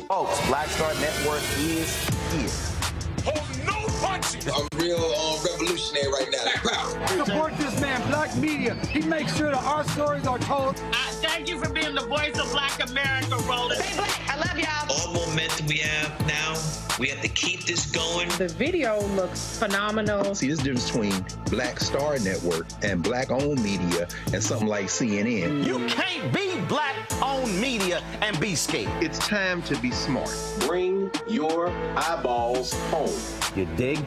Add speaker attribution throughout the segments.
Speaker 1: Folks, Black Star Network is here.
Speaker 2: Hold no punches!
Speaker 3: I'm real revolutionary right now. Black power.
Speaker 4: Support this man, Black Media. He makes sure that our stories are told.
Speaker 5: Thank you for being the voice of Black America, Roland.
Speaker 6: Stay black. I love y'all.
Speaker 7: All momentum we have now, we have to keep this going.
Speaker 8: The video looks phenomenal.
Speaker 9: See, this difference between Black Star Network and Black-owned media and something like CNN.
Speaker 1: You can't be Black-owned media and be scared.
Speaker 9: It's time to be smart.
Speaker 10: Bring your eyeballs home.
Speaker 1: You dig?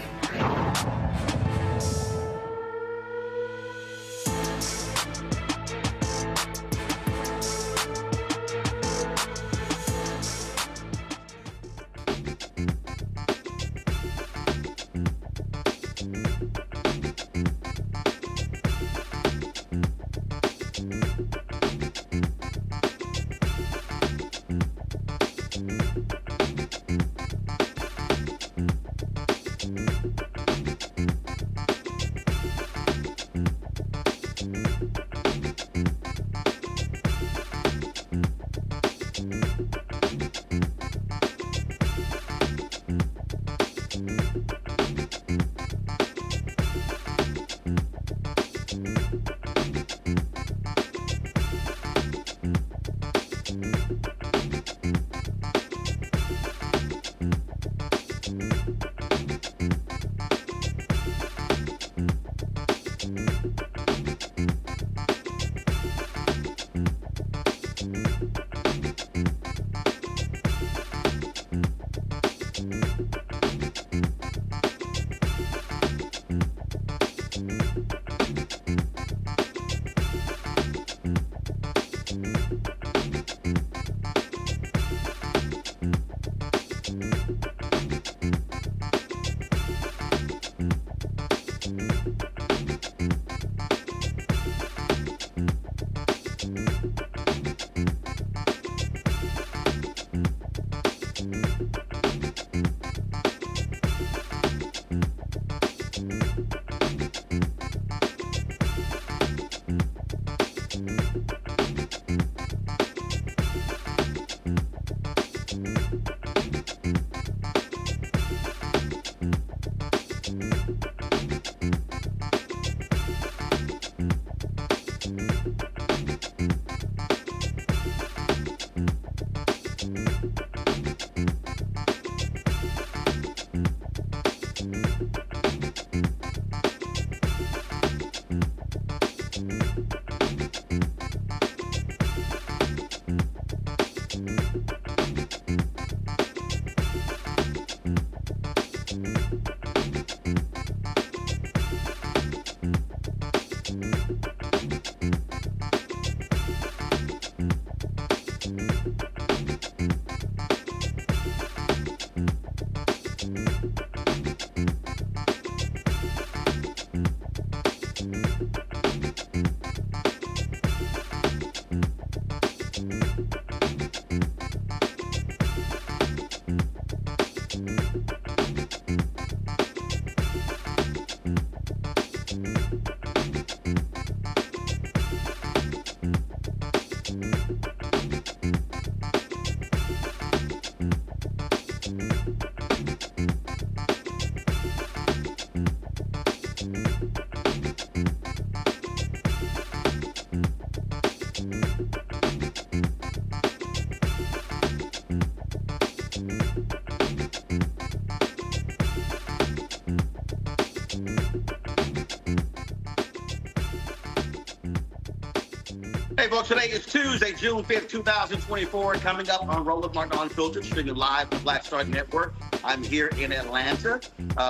Speaker 1: Hey, folks, today is Tuesday, June 5th, 2024. Coming up on Roland Martin Unfiltered, streaming live on the Black Star Network. I'm here in Atlanta,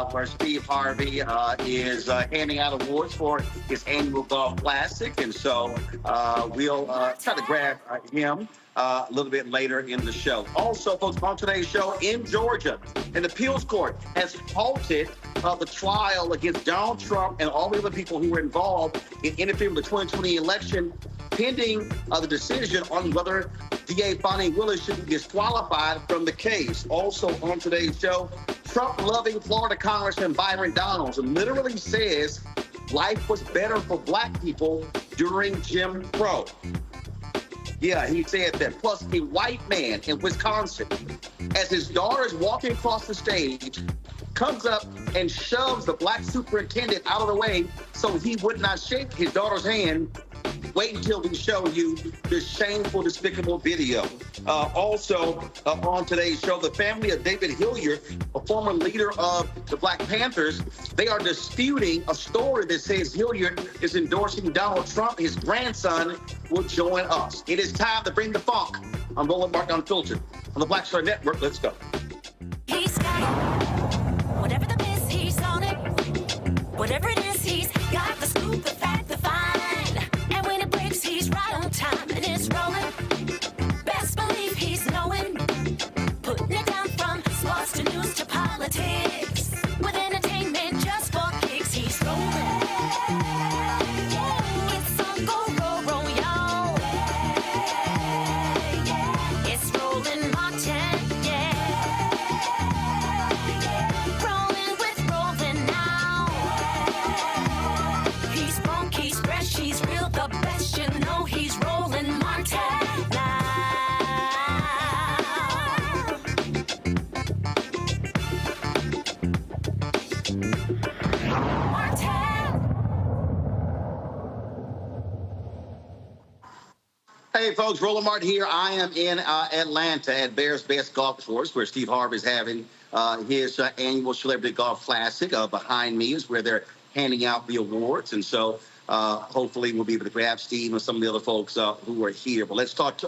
Speaker 1: where Steve Harvey is handing out awards for his annual golf classic. And so we'll try to grab him a little bit later in the show. Also, folks, on today's show in Georgia, an appeals court has halted the trial against Donald Trump and all the other people who were involved in interfering with the 2020 election, pending the decision on whether DA Fani Willis should be disqualified from the case. Also on today's show, Trump-loving Florida Congressman Byron Donalds literally says life was better for black people during Jim Crow. Yeah, he said that. Plus, a white man in Wisconsin, as his daughter is walking across the stage, comes up and shoves the black superintendent out of the way so he would not shake his daughter's hand. Wait until we show you this shameful, despicable video. Also, on today's show, the family of David Hilliard, a former leader of the Black Panthers, they are disputing a story that says Hilliard is endorsing Donald Trump. His grandson will join us. It is time to bring the funk on Roland Martin Unfiltered on the Black Star Network. Let's go.
Speaker 6: He's got it. Whatever the miss, he's on it. Whatever it is, he's got the scoop, the fact, the fine. And when it breaks, he's right on time and it's rolling. Best believe he's knowing. Putting it down from sports to news to politics. With entertainment just for kicks, he's rolling. It's on go, roll, y'all. It's Roland Martin, yeah.
Speaker 1: Hey, folks, Roland Martin here. I am in Atlanta at Bears Best Golf Course, where Steve Harvey is having his annual Celebrity Golf Classic. Behind me is where they're handing out the awards. And so hopefully we'll be able to grab Steve and some of the other folks who are here. But let's start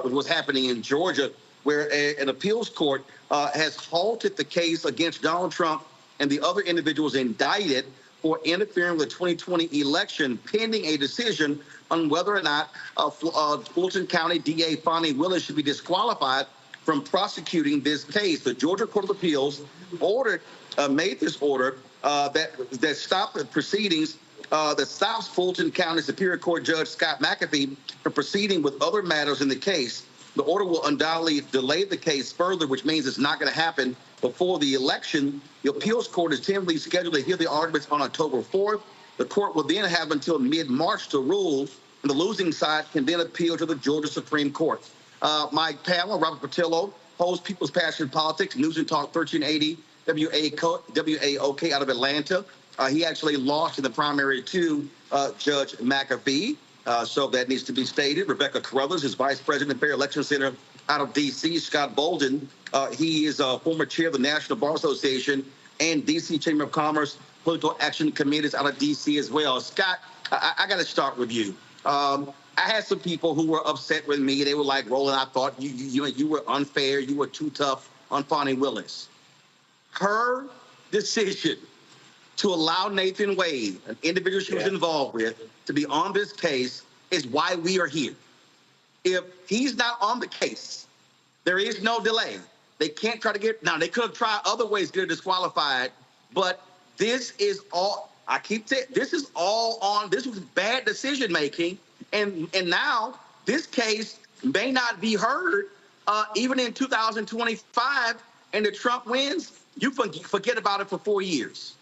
Speaker 1: with what's happening in Georgia, where an appeals court has halted the case against Donald Trump and the other individuals indicted for interfering with the 2020 election, pending a decision on whether or not Fulton County DA Fani Willis should be disqualified from prosecuting this case. The Georgia Court of Appeals made this order that stopped the proceedings, that stops Fulton County Superior Court Judge Scott McAfee from proceeding with other matters in the case. The order will undoubtedly delay the case further, which means it's not going to happen before the election. The appeals court is tentatively scheduled to hear the arguments on October 4th. The court will then have until mid-March to rule, and the losing side can then appeal to the Georgia Supreme Court. My panel, Robert Patillo, hosts People's Passion Politics, News and Talk 1380, WAOK out of Atlanta. He actually lost in the primary to Judge McAfee, so that needs to be stated. Rebecca Carruthers is Vice President of Fair Election Center out of D.C. Scott Bolden, he is a former chair of the National Bar Association and D.C. Chamber of Commerce Political Action Committees out of D.C. as well. Scott, I got to start with you. I had some people who were upset with me. They were like, Roland, I thought you were unfair. You were too tough on Fani Willis. Her decision to allow Nathan Wade, an individual she was involved with, to be on this case is why we are here. If he's not on the case, there is no delay. They can't try to get, now they could have tried other ways to get her disqualified, but this is all, I keep saying, this is all on, this was bad decision making, and now this case may not be heard even in 2025, and if Trump wins, you forget about it for 4 years.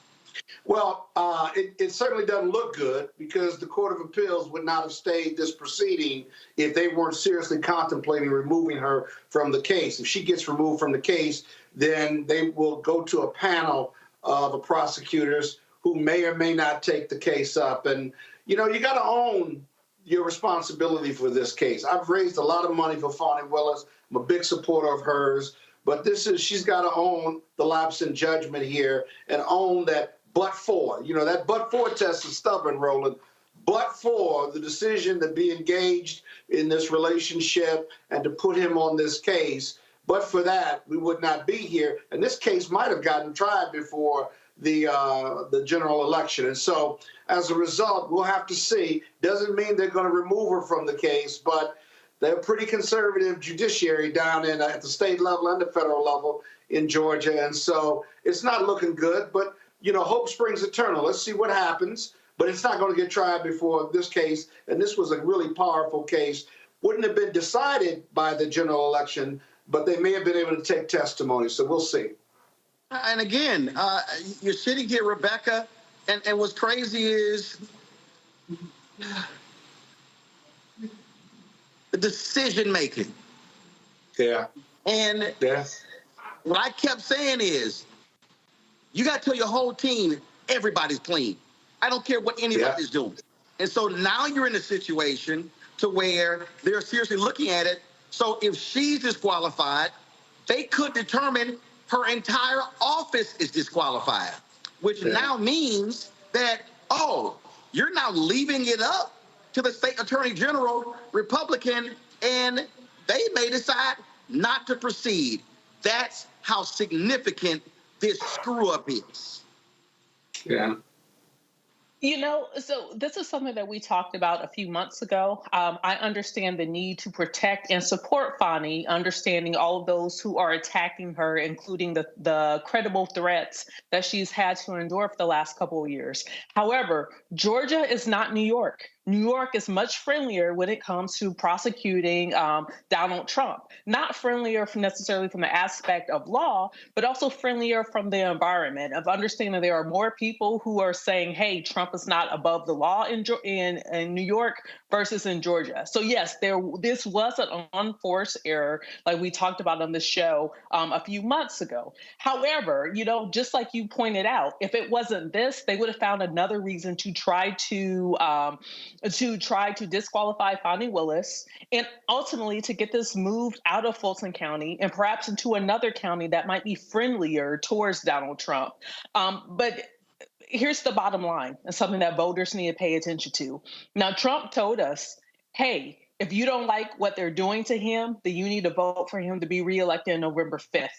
Speaker 11: Well, it certainly doesn't look good, because the Court of Appeals would not have stayed this proceeding if they weren't seriously contemplating removing her from the case. If she gets removed from the case, then they will go to a panel of prosecutors who may or may not take the case up. And, you know, you got to own your responsibility for this case. I've raised a lot of money for Fani Willis. I'm a big supporter of hers. But she's got to own the lapse in judgment here and own that but for. You know, that but for test is stubborn, Roland. But for the decision to be engaged in this relationship and to put him on this case, but for that, we would not be here. And this case might have gotten tried before the general election. And so as a result, we'll have to see. Doesn't mean they're going to remove her from the case, but they're a pretty conservative judiciary down at the state level and the federal level in Georgia. And so it's not looking good, but, you know, hope springs eternal. Let's see what happens. But it's not going to get tried before this case. And this was a really powerful case. Wouldn't have been decided by the general election, but they may have been able to take testimony. So we'll see.
Speaker 1: And again, you're sitting here, Rebecca, and what's crazy is the decision making.
Speaker 11: Yeah.
Speaker 1: And what I kept saying is, you got to tell your whole team, everybody's clean. I don't care what anybody's doing. And so now you're in a situation to where they're seriously looking at it. So if she's disqualified, they could determine her entire office is disqualified, which now means that, oh, you're now leaving it up to the state attorney general, Republican, and they may decide not to proceed. That's how significant this screw up is.
Speaker 11: Yeah.
Speaker 8: You know, so this is something that we talked about a few months ago. I understand the need to protect and support Fani, understanding all of those who are attacking her, including the credible threats that she's had to endure for the last couple of years. However, Georgia is not New York. New York is much friendlier when it comes to prosecuting Donald Trump. Not friendlier necessarily from the aspect of law, but also friendlier from the environment of understanding there are more people who are saying, hey, Trump is not above the law in New York versus in Georgia. So yes, this was an unforced error, like we talked about on the show a few months ago. However, you know, just like you pointed out, if it wasn't this, they would have found another reason to try to to try to disqualify Fani Willis and ultimately to get this moved out of Fulton County and perhaps into another county that might be friendlier towards Donald Trump. But here's the bottom line, and something that voters need to pay attention to. Now, Trump told us, hey, if you don't like what they're doing to him, then you need to vote for him to be reelected on November 5th.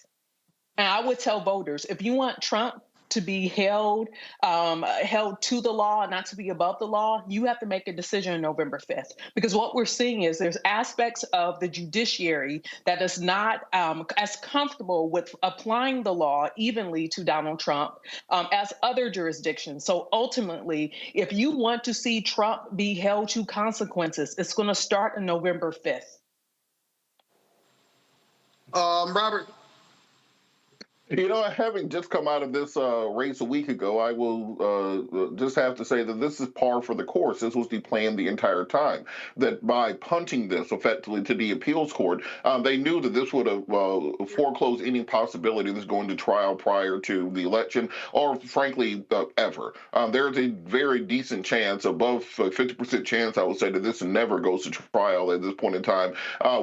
Speaker 8: And I would tell voters, if you want Trump to be held to the law, not to be above the law, you have to make a decision on November 5th. Because what we're seeing is there's aspects of the judiciary that is not as comfortable with applying the law evenly to Donald Trump as other jurisdictions. So ultimately, if you want to see Trump be held to consequences, it's going to start on November 5th.
Speaker 1: Robert?
Speaker 12: You know, having just come out of this race a week ago, I will just have to say that this is par for the course. This was the plan the entire time, that by punting this effectively to the appeals court, they knew that this would have foreclosed any possibility of this going to trial prior to the election, or frankly, ever. There's a very decent chance, above 50% chance, I would say, that this never goes to trial at this point in time,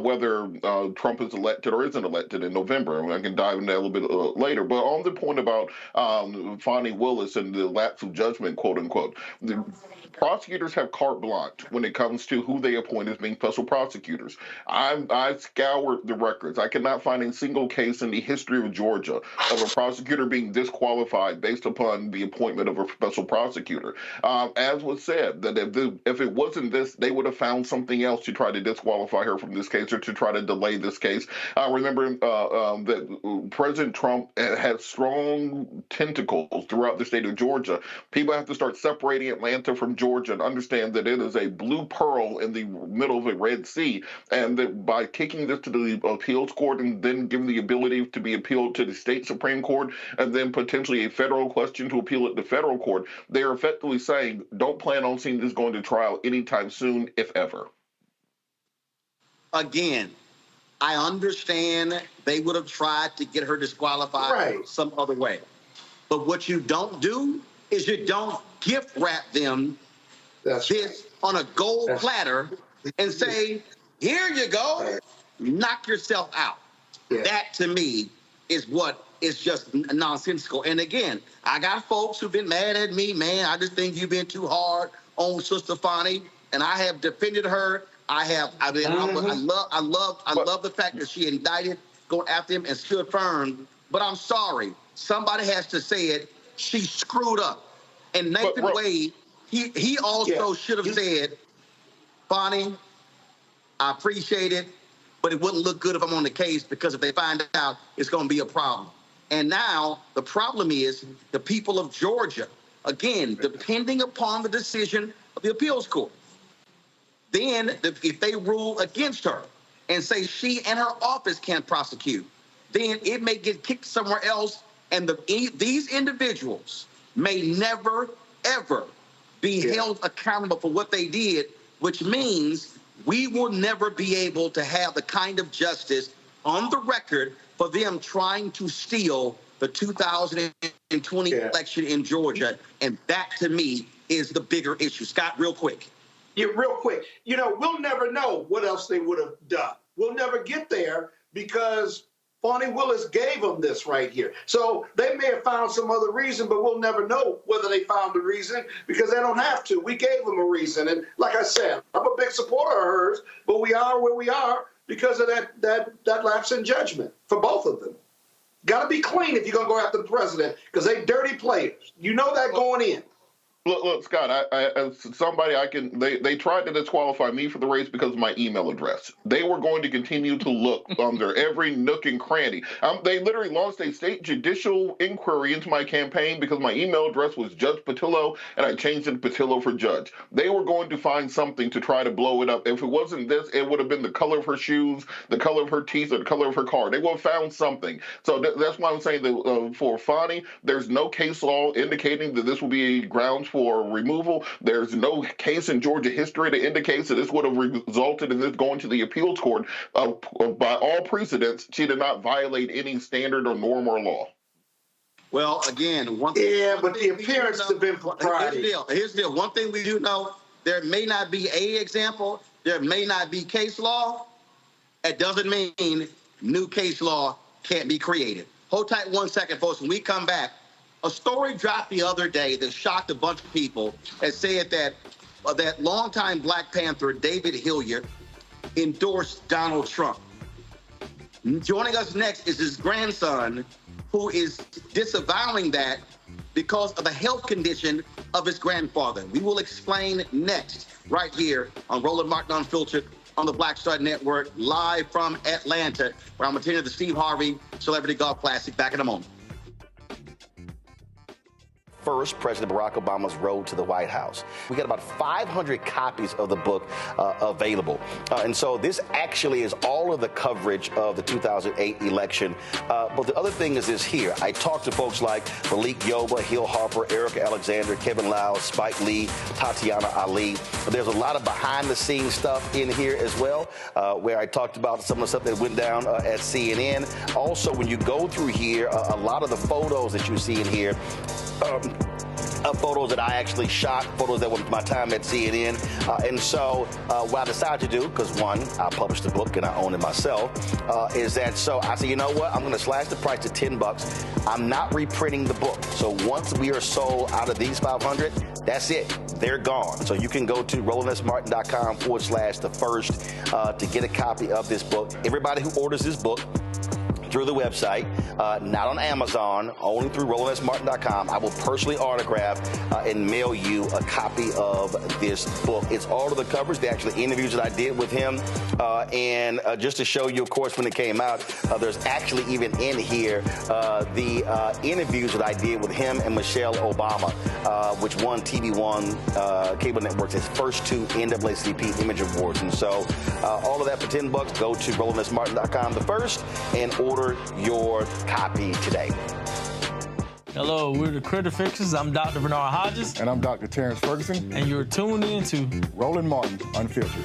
Speaker 12: whether Trump is elected or isn't elected in November. I mean, I can dive into that a little bit later. But on the point about Fani Willis and the lapse of judgment, quote unquote, the prosecutors have carte blanche when it comes to who they appoint as being special prosecutors. I scoured the records. I cannot find a single case in the history of Georgia of a prosecutor being disqualified based upon the appointment of a special prosecutor. As was said, that if it wasn't this, they would have found something else to try to disqualify her from this case or to try to delay this case. Remember that President Trump has strong tentacles throughout the state of Georgia. People have to start separating Atlanta from Georgia and understand that it is a blue pearl in the middle of a Red Sea, and that by kicking this to the appeals court and then giving the ability to be appealed to the state Supreme Court and then potentially a federal question to appeal it to federal court, they are effectively saying, don't plan on seeing this going to trial anytime soon, if ever.
Speaker 1: Again, I understand they would have tried to get her disqualified some other way. But what you don't do is you don't gift wrap them this on a gold platter and say, here you go, knock yourself out. Yeah. That, to me, is what is just nonsensical. And again, I got folks who've been mad at me, man. I just think you've been too hard on Sister Fani, and I have defended her. I love the fact that she indicted, going after him and stood firm. But I'm sorry, somebody has to say it. She screwed up. And Nathan Wade, he also should have said, Fani, I appreciate it, but it wouldn't look good if I'm on the case, because if they find out, it's going to be a problem. And now the problem is the people of Georgia, again, depending upon the decision of the appeals court. Then, if they rule against her and say she and her office can't prosecute, then it may get kicked somewhere else, and these individuals may never, ever be held accountable for what they did, which means we will never be able to have the kind of justice on the record for them trying to steal the 2020 election in Georgia. And that, to me, is the bigger issue. Scott, real quick.
Speaker 11: Yeah, real quick. You know, we'll never know what else they would have done. We'll never get there because Fani Willis gave them this right here. So they may have found some other reason, but we'll never know whether they found the reason because they don't have to. We gave them a reason. And like I said, I'm a big supporter of hers, but we are where we are because of that lapse in judgment for both of them. Got to be clean if you're going to go after the president because they dirty players. You know that going in.
Speaker 12: Look, Scott, they tried to disqualify me for the race because of my email address. They were going to continue to look under every nook and cranny. They literally launched a state judicial inquiry into my campaign because my email address was Judge Patillo, and I changed it to Patillo for Judge. They were going to find something to try to blow it up. If it wasn't this, it would have been the color of her shoes, the color of her teeth, or the color of her car. They would have found something. So that's why I'm saying that for Fani, there's no case law indicating that this will be grounds for removal. There's no case in Georgia history that indicates that this would have resulted in this going to the appeals court. By all precedents, she did not violate any standard or norm or law.
Speaker 1: Well, again,
Speaker 11: but the appearance have been propriety.
Speaker 1: Here's the deal. One thing we do know, there may not be a example, there may not be case law. That doesn't mean new case law can't be created. Hold tight 1 second, folks. When we come back, a story dropped the other day that shocked a bunch of people and said that that longtime Black Panther, David Hilliard, endorsed Donald Trump. Joining us next is his grandson, who is disavowing that because of a health condition of his grandfather. We will explain next, right here on Roland Martin Unfiltered on the Black Star Network, live from Atlanta, where I'm attending the Steve Harvey Celebrity Golf Classic. Back in a moment. First, President Barack Obama's road to the White House. We got about 500 copies of the book available. And so this actually is all of the coverage of the 2008 election. But the other thing is this here. I talked to folks like Malik Yoba, Hill Harper, Erica Alexander, Kevin Lau, Spike Lee, Tatiana Ali. But there's a lot of behind-the-scenes stuff in here as well, where I talked about some of the stuff that went down at CNN. Also, when you go through here, a lot of the photos that you see in here, photos that I actually shot, photos that were my time at CNN. And so what I decided to do, because one, I published the book and I own it myself, is that so I said, you know what, I'm going to slash the price to $10. I'm not reprinting the book. So once we are sold out of these 500, that's it. They're gone. So you can go to RolandSMartin.com/the-first to get a copy of this book. Everybody who orders this book through the website, not on Amazon, only through RolandSMartin.com. I will personally autograph and mail you a copy of this book. It's all of the coverage, the actual interviews that I did with him. And just to show you, of course, when it came out, there's actually even in here the interviews that I did with him and Michelle Obama, which won TV One cable networks its first 2 NAACP Image Awards. And so all of that for $10, go to RolandSMartin.com the first and order your copy today.
Speaker 13: Hello, we're the Critter Fixers. I'm Dr. Bernard Hodges.
Speaker 14: And I'm Dr. Terrence Ferguson.
Speaker 13: And you're tuned in to
Speaker 14: Roland Martin Unfiltered.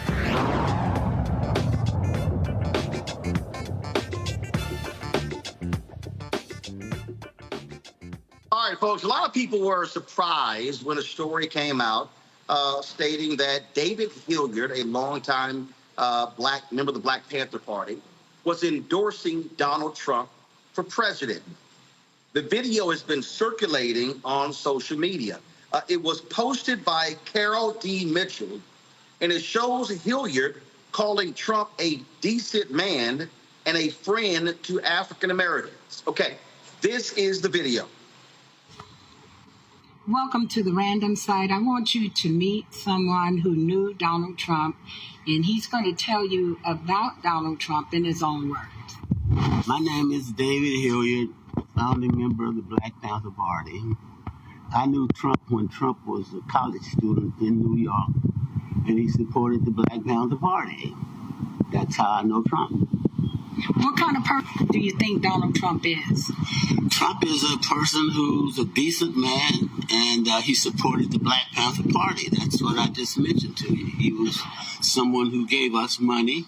Speaker 1: All right, folks, a lot of people were surprised when a story came out stating that David Hilliard, a longtime black member of the Black Panther Party, was endorsing Donald Trump for president. The video has been circulating on social media. It was posted by Carol D. Mitchell, and it shows Hilliard calling Trump a decent man and a friend to African Americans. Okay, this is the video.
Speaker 15: Welcome to the random site. I want you to meet someone who knew Donald Trump, and he's going to tell you about Donald Trump in his own words.
Speaker 16: My name is David Hilliard, founding member of the Black Panther Party. I knew Trump when Trump was a college student in New York, and he supported the Black Panther Party. That's how I know Trump.
Speaker 15: What kind of person do you think Donald Trump is?
Speaker 16: Trump is a person who's a decent man, and he supported the Black Panther Party. That's what I just mentioned to you. He was someone who gave us money,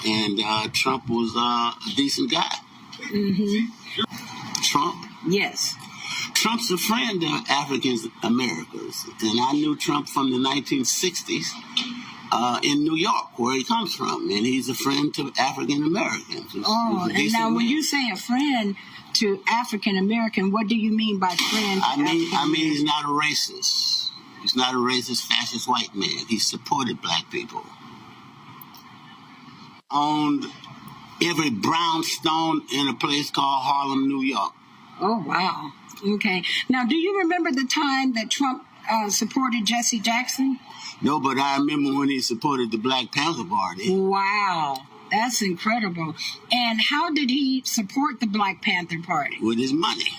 Speaker 16: and Trump was a decent guy.
Speaker 15: Mm-hmm.
Speaker 16: Trump?
Speaker 15: Yes.
Speaker 16: Trump's a friend of African Americans, and I knew Trump from the 1960s. In New York, where he comes from, and he's a friend to African Americans.
Speaker 15: Oh, and now when you say a friend to African American, what do you mean by friend?
Speaker 16: I mean he's not a racist. He's not a racist, fascist white man. He supported black people. Owned every brownstone in a place called Harlem, New York.
Speaker 15: Oh wow. Okay. Now, do you remember the time that Trump supported Jesse Jackson?
Speaker 16: No, but I remember when he supported the Black Panther Party.
Speaker 15: Wow, that's incredible. And how did he support the Black Panther Party?
Speaker 16: With his money.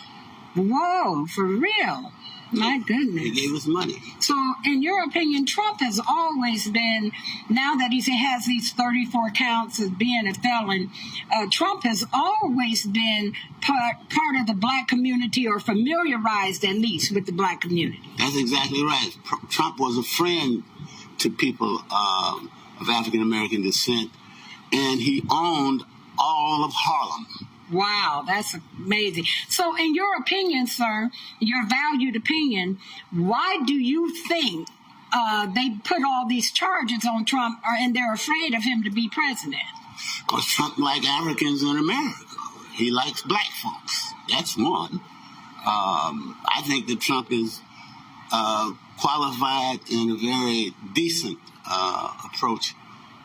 Speaker 15: Whoa, for real? My goodness.
Speaker 16: He gave us money.
Speaker 15: So, in your opinion, Trump has always been, now that he has these 34 counts of being a felon, Trump has always been part of the black community, or familiarized at least with the black community.
Speaker 16: That's exactly right. Trump was a friend to people of African American descent, and he owned all of Harlem.
Speaker 15: Wow, that's amazing. So in your opinion, sir, your valued opinion, why do you think they put all these charges on Trump, and they're afraid of him to be president?
Speaker 16: Because Trump likes Africans in America. He likes black folks. That's one. I think that Trump is qualified in a very decent approach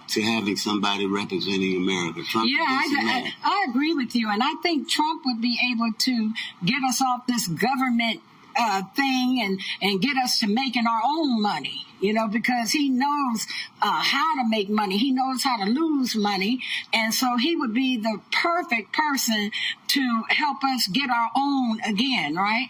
Speaker 16: to having somebody representing America. Trump,
Speaker 15: I agree with you, and I think Trump would be able to get us off this government thing and get us to making our own money, because he knows how to make money. He knows how to lose money. And so he would be the perfect person to help us get our own again, right?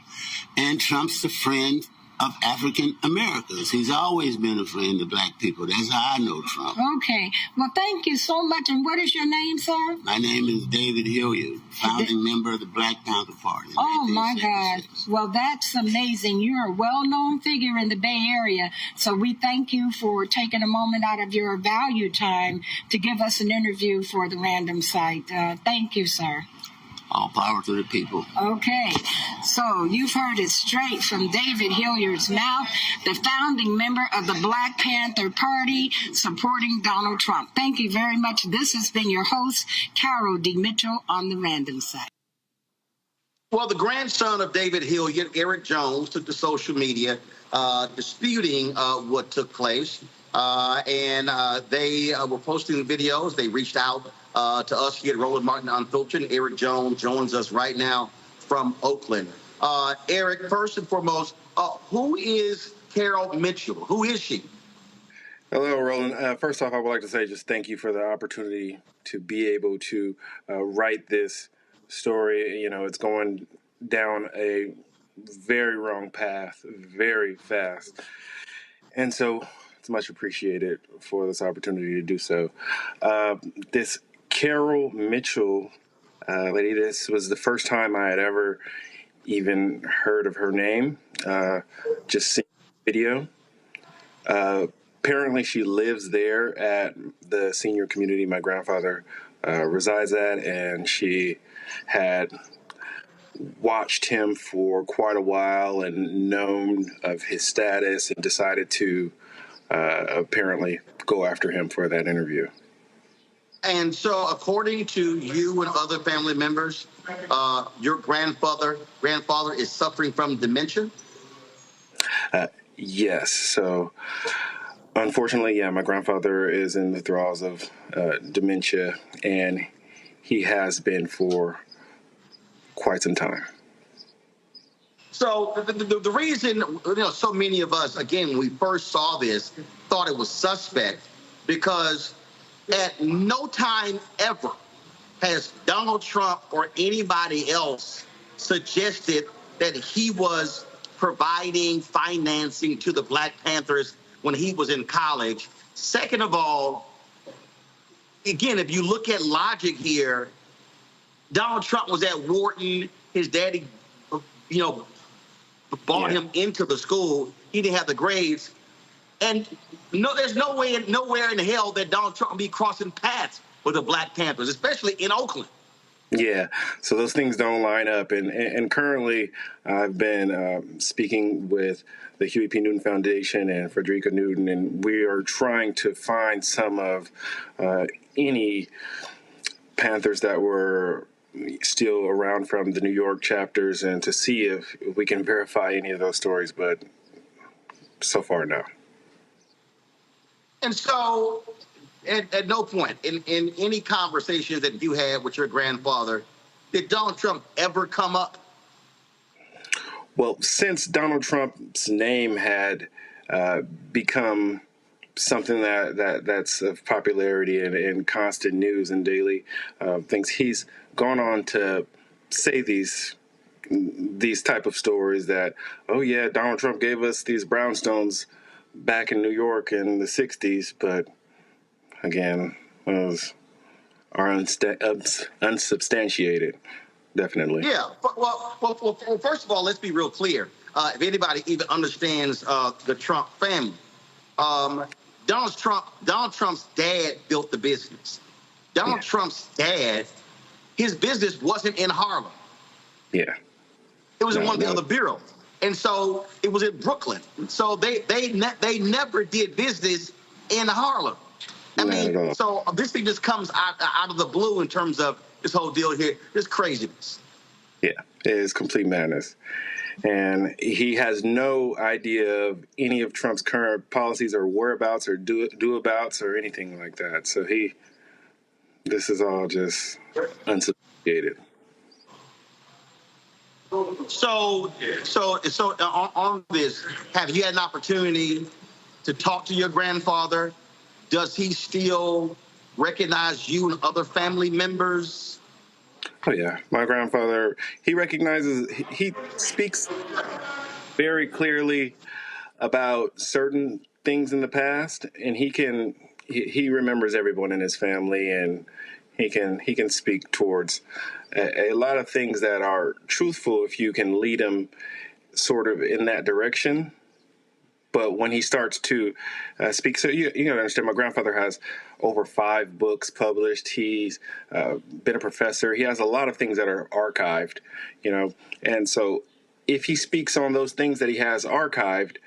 Speaker 16: And Trump's a friend of African Americans. He's always been a friend of black people. That's how I know Trump.
Speaker 15: Okay. Well, thank you so much. And what is your name, sir?
Speaker 16: My name is David Hilliard, founding member of the Black Panther Party.
Speaker 15: Oh, my God. Well, that's amazing. You're a well-known figure in the Bay Area. So we thank you for taking a moment out of your valued time to give us an interview for the Random Site. Thank you, sir.
Speaker 16: All power to the people.
Speaker 15: Okay, so you've heard it straight from David Hilliard's mouth, the founding member of the Black Panther Party supporting Donald Trump. Thank you very much. This has been your host, Carol D. Mitchell, on the Random Site.
Speaker 1: Well, the grandson of David Hilliard, Eric Jones, took to social media disputing what took place. And they were posting videos. They reached out to us here at Roland Martin Unfiltered. Eric Jones joins us right now from Oakland. Eric, first and foremost, who is Carol Mitchell? Who is she?
Speaker 17: Hello, Roland. First off, I would like to say just thank you for the opportunity to be able to write this story. It's going down a very wrong path, very fast. And so it's much appreciated for this opportunity to do so. This Carol Mitchell lady, this was the first time I had ever even heard of her name, just seeing the video. Apparently she lives there at the senior community my grandfather resides at, and she had watched him for quite a while and known of his status and decided to apparently go after him for that interview.
Speaker 1: And so, according to you and other family members, your grandfather is suffering from dementia?
Speaker 17: Yes. So, unfortunately, my grandfather is in the thralls of dementia, and he has been for quite some time.
Speaker 1: So the reason, so many of us, again, when we first saw this, thought it was suspect, because at no time ever has Donald Trump or anybody else suggested that he was providing financing to the Black Panthers when he was in college. Second of all, again, if you look at logic here, Donald Trump was at Wharton. His daddy, brought him into the school. He didn't have the grades. And there's nowhere in hell that Donald Trump will be crossing paths with the Black Panthers, especially in Oakland.
Speaker 17: Yeah, so those things don't line up. And currently, I've been speaking with the Huey P. Newton Foundation and Frederica Newton, and we are trying to find some of any Panthers that were still around from the New York chapters, and to see if we can verify any of those stories, but so far, no.
Speaker 1: And so, at no point in any conversations that you had with your grandfather, did Donald Trump ever come up?
Speaker 17: Well, since Donald Trump's name had become something that's of popularity and constant news and daily things, he's gone on to say these type of stories that, oh yeah, Donald Trump gave us these brownstones back in New York in the 60s, but again, those are unsubstantiated, definitely.
Speaker 1: Yeah, well, first of all, let's be real clear. If anybody even understands the Trump family, Donald Trump's dad built the business. Donald Trump's dad, his business wasn't in Harlem.
Speaker 17: Yeah.
Speaker 1: It was in one of the other bureaus. And so it was in Brooklyn. So they never did business in Harlem. I mean, so this thing just comes out of the blue in terms of this whole deal here. It's craziness.
Speaker 17: Yeah, it is complete madness. And he has no idea of any of Trump's current policies or whereabouts or do-abouts or anything like that. So this is all just unsubstantiated.
Speaker 1: So on this, have you had an opportunity to talk to your grandfather? Does he still recognize you and other family members?
Speaker 17: Oh, yeah. My grandfather, he speaks very clearly about certain things in the past, and he remembers everyone in his family, and he can speak towards a lot of things that are truthful if you can lead him sort of in that direction. But when he starts to speak, so you gotta understand, my grandfather has over 5 books published. He's been a professor. He has a lot of things that are archived, And so if he speaks on those things that he has archived,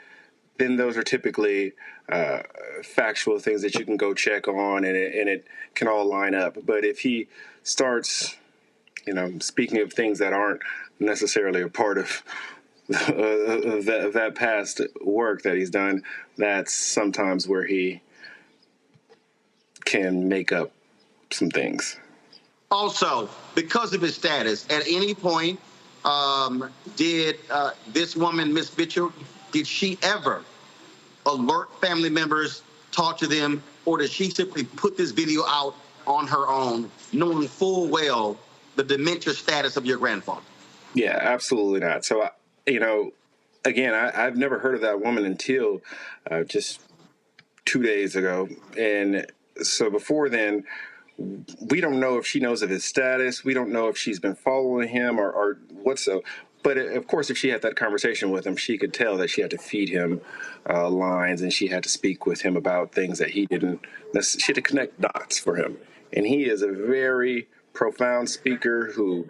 Speaker 17: then those are typically factual things that you can go check on, and it can all line up. But if he starts, speaking of things that aren't necessarily a part of that past work that he's done, that's sometimes where he can make up some things.
Speaker 1: Also, because of his status, at any point, did this woman, Miss Mitchell, did she ever alert family members, talk to them, or did she simply put this video out on her own, knowing full well the dementia status of your grandfather?
Speaker 17: Yeah, absolutely not. So, again, I've never heard of that woman until just 2 days ago. And so before then, we don't know if she knows of his status. We don't know if she's been following him or what so. But, of course, if she had that conversation with him, she could tell that she had to feed him lines, and she had to speak with him about things that he didn't. She had to connect dots for him. And he is a very profound speaker who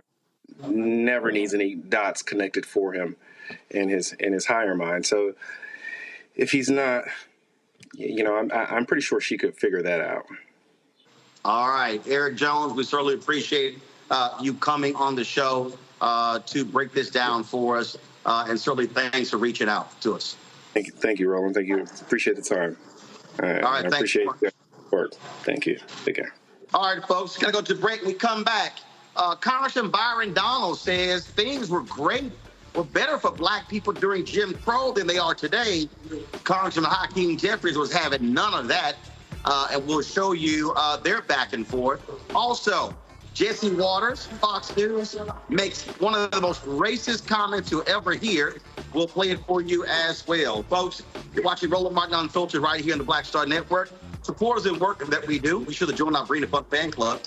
Speaker 17: never needs any dots connected for him in his higher mind. So if he's not, I'm pretty sure she could figure that out.
Speaker 1: All right, Eric Jones, we certainly appreciate you coming on the show to break this down for us, and certainly thanks for reaching out to us.
Speaker 17: Thank you, Roland. Thank you. Appreciate the time. All right, I appreciate your work. Thank you. Take care.
Speaker 1: All right, folks, gotta go to break. We come back. Congressman Byron Donalds says things were better for black people during Jim Crow than they are today. Congressman Hakeem Jeffries was having none of that, and we'll show you their back and forth. Also, Jesse Waters, Fox News, makes one of the most racist comments you'll ever hear. We'll play it for you as well. Folks, you're watching Roland Martin Unfiltered right here on the Black Star Network. Support us in work that we do. Be sure to join our Bring the Buck fan club.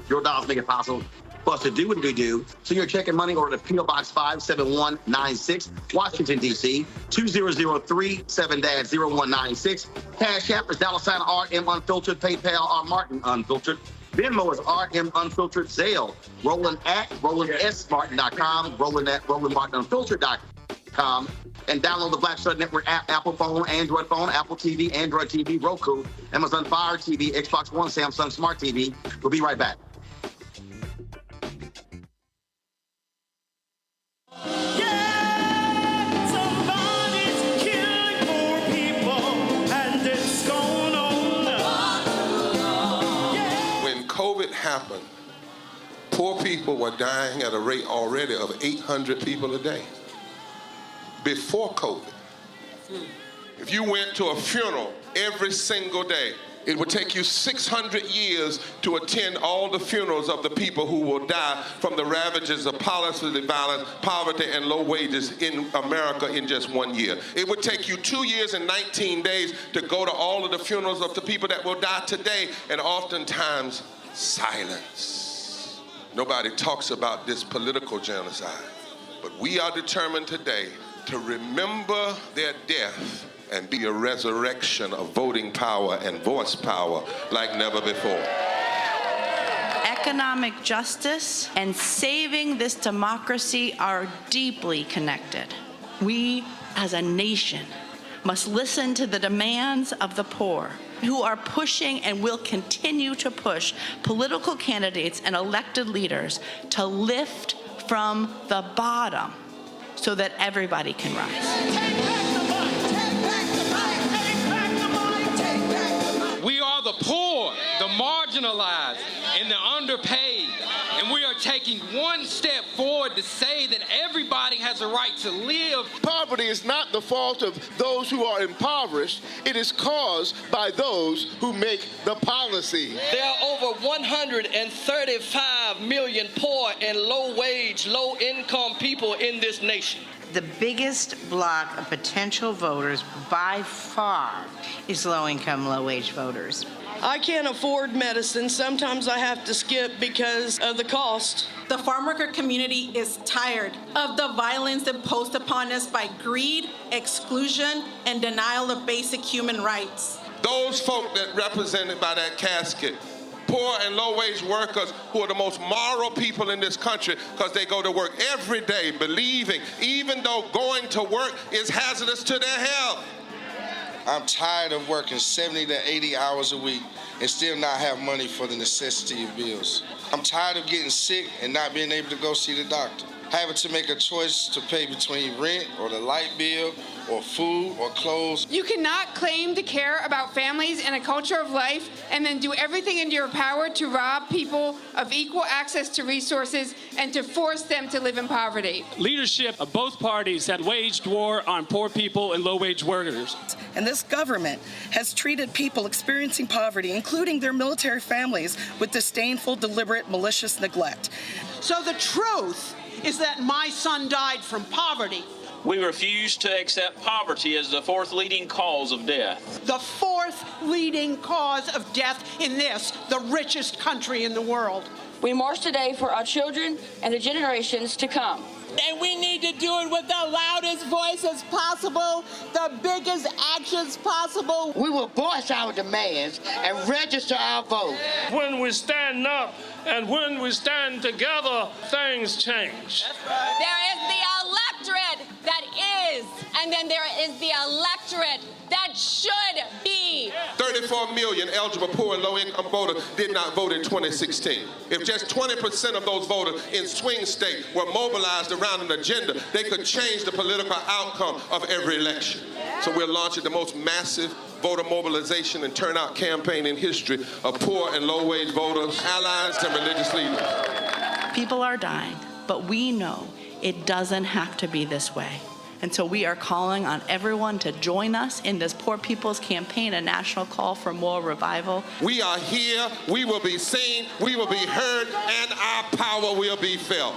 Speaker 1: Your dollars make it possible for us to do what we do. So you're checking money order to P.O. Box 57196, Washington, D.C., 2037-0196. Cash App is $RM Unfiltered. PayPal R Martin Unfiltered. Venmo is RM Unfiltered. Zelle, Roland at RolandSMartin.com, Roland at RolandMartinUnfiltered.com. And download the Black Star Network app, Apple phone, Android phone, Apple TV, Android TV, Roku, Amazon Fire TV, Xbox One, Samsung Smart TV. We'll be right back.
Speaker 18: COVID happened, poor people were dying at a rate already of 800 people a day. Before COVID, if you went to a funeral every single day, it would take you 600 years to attend all the funerals of the people who will die from the ravages of policy violence, poverty, and low wages in America in just 1 year. It would take you 2 years and 19 days to go to all of the funerals of the people that will die today, and oftentimes silence. Nobody talks about this political genocide, but we are determined today to remember their death and be a resurrection of voting power and voice power like never before.
Speaker 19: Economic justice and saving this democracy are deeply connected. We, as a nation, must listen to the demands of the poor, who are pushing and will continue to push political candidates and elected leaders to lift from the bottom so that everybody can rise.
Speaker 20: We are the poor, the marginalized, and the underpaid. And we are taking one step forward to say that everybody has a right to live.
Speaker 21: Poverty is not the fault of those who are impoverished. It is caused by those who make the policy.
Speaker 22: There are over 135 million poor and low-wage, low-income people in this nation.
Speaker 23: The biggest block of potential voters by far is low-income, low-wage voters.
Speaker 22: I can't afford medicine. Sometimes I have to skip because of the cost.
Speaker 24: The farm worker community is tired of the violence imposed upon us by greed, exclusion, and denial of basic human rights.
Speaker 18: Those folk that represented by that casket, poor and low-wage workers who are the most moral people in this country because they go to work every day believing, even though going to work is hazardous to their health.
Speaker 25: I'm tired of working 70 to 80 hours a week and still not have money for the necessity of bills. I'm tired of getting sick and not being able to go see the doctor. Having to make a choice to pay between rent or the light bill or food or clothes.
Speaker 26: You cannot claim to care about families and a culture of life and then do everything in your power to rob people of equal access to resources and to force them to live in poverty.
Speaker 20: Leadership of both parties had waged war on poor people and low-wage workers.
Speaker 27: And this government has treated people experiencing poverty, including their military families, with disdainful, deliberate, malicious neglect.
Speaker 28: So the truth is that my son died from poverty.
Speaker 29: We refuse to accept poverty as the fourth leading cause of death.
Speaker 28: The fourth leading cause of death in this, the richest country in the world.
Speaker 30: We march today for our children and the generations to come.
Speaker 5: And we need to do it with the loudest voices possible, the biggest actions possible.
Speaker 31: We will voice our demands and register our vote.
Speaker 32: When we stand up and when we stand together, things change.
Speaker 30: There is the electorate that is, and then there is the electorate that should be.
Speaker 18: 34 million eligible poor and low-income voters did not vote in 2016. If just 20% of those voters in swing states were mobilized around an agenda, they could change the political outcome of every election. So we're launching the most massive voter mobilization and turnout campaign in history of poor and low-wage voters, allies, and religious leaders.
Speaker 19: People are dying, but we know it doesn't have to be this way. And so we are calling on everyone to join us in this Poor People's Campaign, a national call for moral revival.
Speaker 18: We are here, we will be seen, we will be heard, and our power will be felt.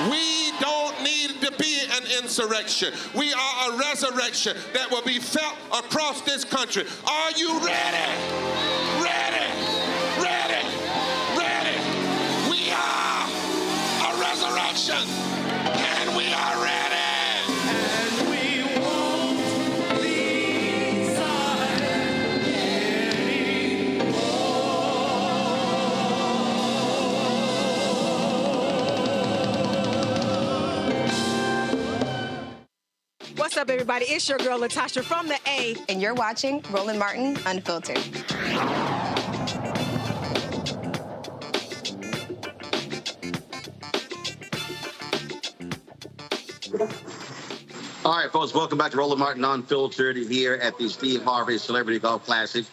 Speaker 18: We don't need to be an insurrection. We are a resurrection that will be felt across this country. Are you ready? Ready? Ready? Ready? We are a resurrection, and we are ready.
Speaker 33: What's up, everybody? It's your girl, Latasha from the A.
Speaker 34: And you're watching Roland Martin Unfiltered.
Speaker 1: All right, folks, welcome back to Roland Martin Unfiltered here at the Steve Harvey Celebrity Golf Classic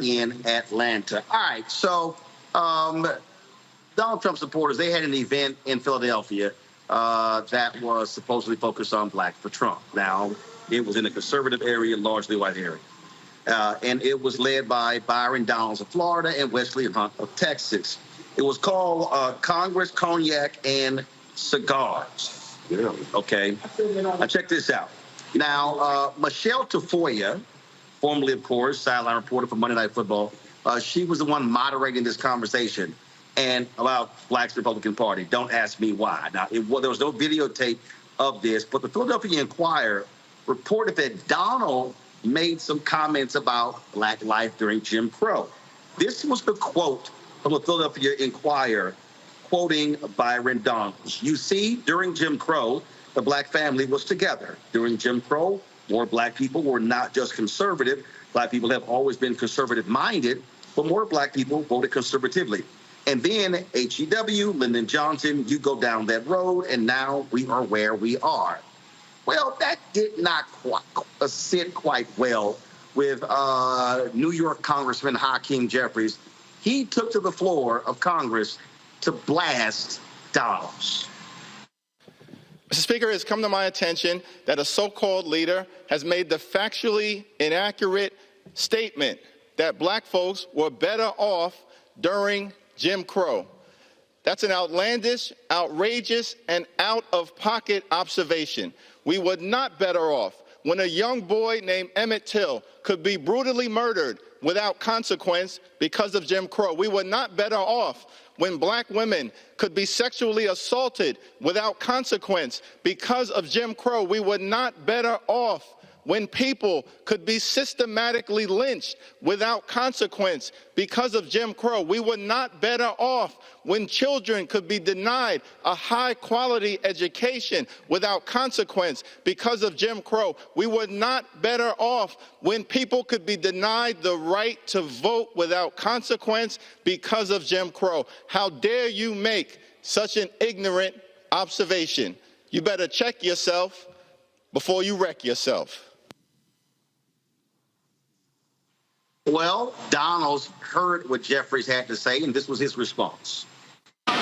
Speaker 1: in Atlanta. All right, so Donald Trump supporters, they had an event in Philadelphia that was supposedly focused on Black for Trump. Now, it was in a conservative area, largely white area. And it was led by Byron Donalds of Florida and Wesley Hunt of Texas. It was called Congress, Cognac, and Cigars. Okay. Now, check this out. Now, Michelle Tafoya, formerly, of course, sideline reporter for Monday Night Football, she was the one moderating this conversation and about Black's Republican Party. Don't ask me why. Now, there was no videotape of this, but the Philadelphia Inquirer reported that Donald made some comments about Black life during Jim Crow. This was the quote from the Philadelphia Inquirer quoting Byron Donalds. You see, during Jim Crow, the black family was together. During Jim Crow, more black people were not just conservative. Black people have always been conservative-minded, but more black people voted conservatively. And then HEW, Lyndon Johnson, you go down that road, and now we are where we are. Well, that did not sit quite well with New York Congressman Hakeem Jeffries. He took to the floor of Congress to blast Donalds.
Speaker 21: Mr. Speaker, it has come to my attention that a so-called leader has made the factually inaccurate statement that black folks were better off during Jim Crow. That's an outlandish, outrageous, and out-of-pocket observation. We were not better off when a young boy named Emmett Till could be brutally murdered without consequence because of Jim Crow. We were not better off when black women could be sexually assaulted without consequence because of Jim Crow. We were not better off when people could be systematically lynched without consequence because of Jim Crow. We were not better off when children could be denied a high-quality education without consequence because of Jim Crow. We were not better off when people could be denied the right to vote without consequence because of Jim Crow. How dare you make such an ignorant observation? You better check yourself before you wreck yourself.
Speaker 1: Well, Donalds heard what Jeffries had to say, and this was his response.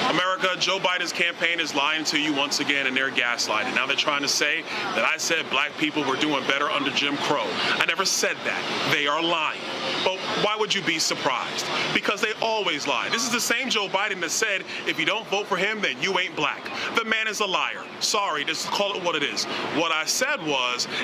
Speaker 2: America, Joe Biden's campaign is lying to you once again, and they're gaslighting. Now they're trying to say that I said black people were doing better under Jim Crow. I never said that. They are lying. But why would you be surprised? Because they always lie. This is the same Joe Biden that said, if you don't vote for him, then you ain't black. The man is a liar. Sorry, just call it what it is. What I said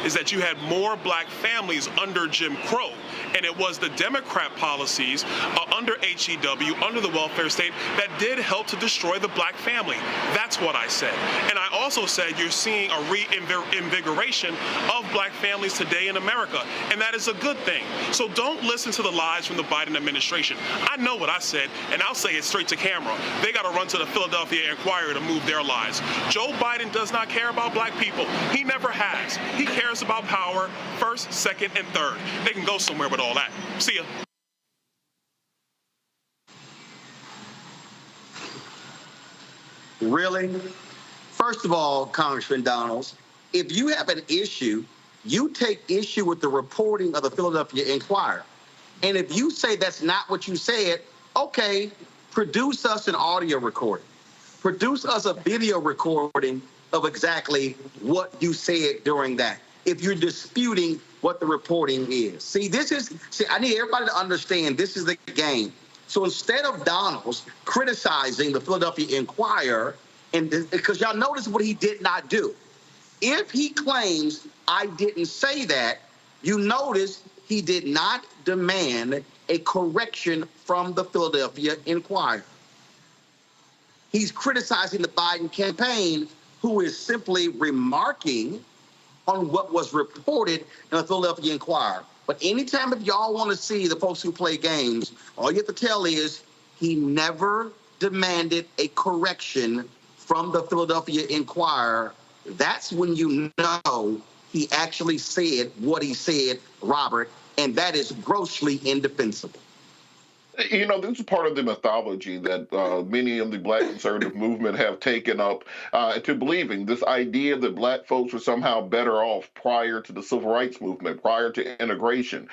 Speaker 2: is that you had more black families under Jim Crow, and it was the Democrat policies under HEW, under the welfare state, that did help to destroy the black family. That's what I said. And I also said you're seeing a reinvigoration of black families today in America, and that is a good thing. So don't listen to the lies from the Biden administration. I know what I said, and I'll say it straight to camera. They got to run to the Philadelphia Inquirer to move their lies. Joe Biden does not care about black people. He never has. He cares about power, first, second, and third. They can go somewhere with all that. See ya.
Speaker 1: Really? First of all, Congressman Donalds, if you have an issue, you take issue with the reporting of the Philadelphia Inquirer. And if you say that's not what you said, okay, produce us an audio recording. Produce us a video recording of exactly what you said during that, if you're disputing what the reporting is. See, I need everybody to understand this is the game. So instead of Donalds criticizing the Philadelphia Inquirer, and because y'all notice what he did not do. If he claims I didn't say that, you notice he did not demand a correction from the Philadelphia Inquirer. He's criticizing the Biden campaign, who is simply remarking on what was reported in the Philadelphia Inquirer. But anytime if y'all want to see the folks who play games, all you have to tell is he never demanded a correction from the Philadelphia Inquirer. That's when you know he actually said what he said, Robert, and that is grossly indefensible.
Speaker 3: You know, this is part of the mythology that many of the black conservative movement have taken up to believing this idea that black folks were somehow better off prior to the civil rights movement, prior to integration,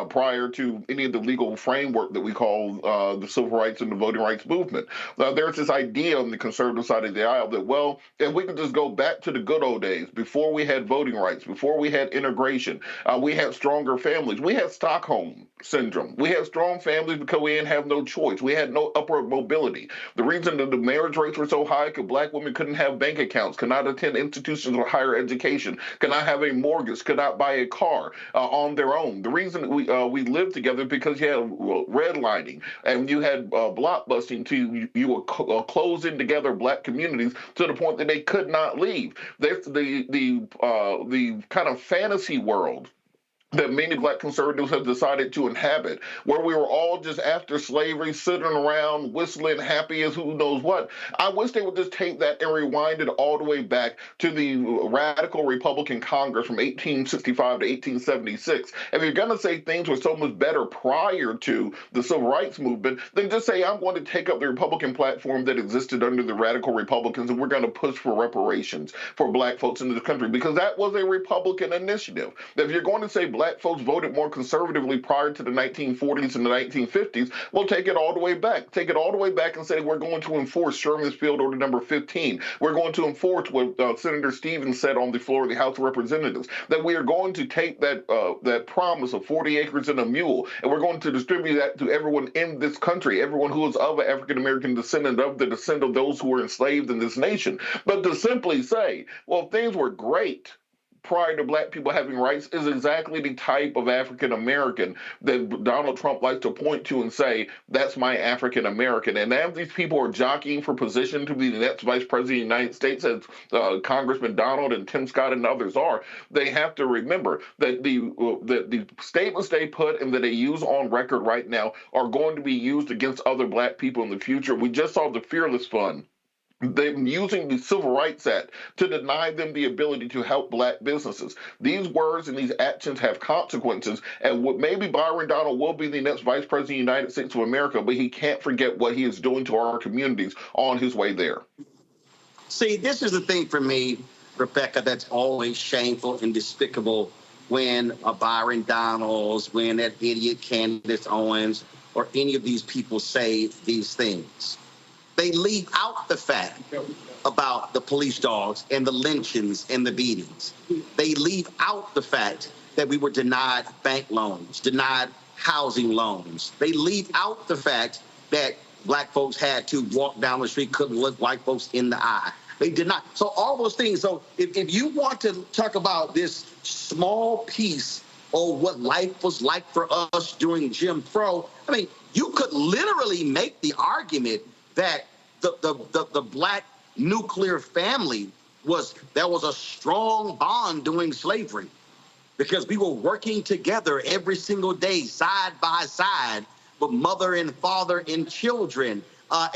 Speaker 3: prior to any of the legal framework that we call the civil rights and the voting rights movement. There's this idea on the conservative side of the aisle that, well, if we could just go back to the good old days, before we had voting rights, before we had integration, we had stronger families. We had Stockholm syndrome. We had strong families because we didn't have no choice. We had no upward mobility. The reason that the marriage rates were so high because black women couldn't have bank accounts, could not attend institutions of higher education, could not have a mortgage, could not buy a car on their own. The reason we lived together because you had redlining and you had blockbusting you were closing together black communities to the point that they could not leave. That's the kind of fantasy world that many black conservatives have decided to inhabit, where we were all just after slavery, sitting around whistling happy as who knows what. I wish they would just take that and rewind it all the way back to the radical Republican Congress from 1865 to 1876. If you're going to say things were so much better prior to the Civil Rights Movement, then just say, I'm going to take up the Republican platform that existed under the radical Republicans, and we're going to push for reparations for black folks in this country, because that was a Republican initiative. If you're going to say black folks voted more conservatively prior to the 1940s and the 1950s, well, take it all the way back. Take it all the way back and say we're going to enforce Sherman's Field Order number 15. We're going to enforce what Senator Stevens said on the floor of the House of Representatives, that we are going to take that promise of 40 acres and a mule, and we're going to distribute that to everyone in this country, everyone who is of African-American descent, of the descent of those who were enslaved in this nation. But to simply say, well, things were great prior to black people having rights, is exactly the type of African American that Donald Trump likes to point to and say, that's my African American. And as these people are jockeying for position to be the next vice president of the United States, as Congressman Donald and Tim Scott and others are, they have to remember that the statements they put and that they use on record right now are going to be used against other black people in the future. We just saw the Fearless Fund. They're using the Civil Rights Act to deny them the ability to help black businesses. These words and these actions have consequences, and maybe Byron Donald will be the next vice president of the United States of America, but he can't forget what he is doing to our communities on his way there.
Speaker 1: See, this is the thing for me, Rebecca, that's always shameful and despicable when Byron Donalds, when that idiot Candace Owens, or any of these people say these things. They leave out the fact about the police dogs and the lynchings and the beatings. They leave out the fact that we were denied bank loans, denied housing loans. They leave out the fact that black folks had to walk down the street, couldn't look white folks in the eye. They did not. So all those things. So if you want to talk about this small piece of what life was like for us during Jim Crow, I mean, you could literally make the argument that the black nuclear family there was a strong bond during slavery, because we were working together every single day, side by side, with mother and father and children,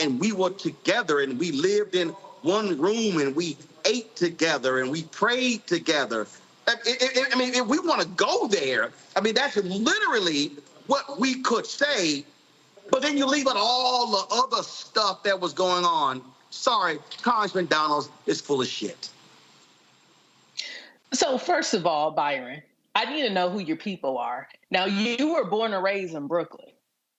Speaker 1: and we were together, and we lived in one room, and we ate together, and we prayed together. I mean, if we want to go there, I mean, that's literally what we could say. But then you leave out all the other stuff that was going on. Sorry, Congressman Donalds is full of shit.
Speaker 4: So first of all, Byron, I need to know who your people are. Now, you were born and raised in Brooklyn.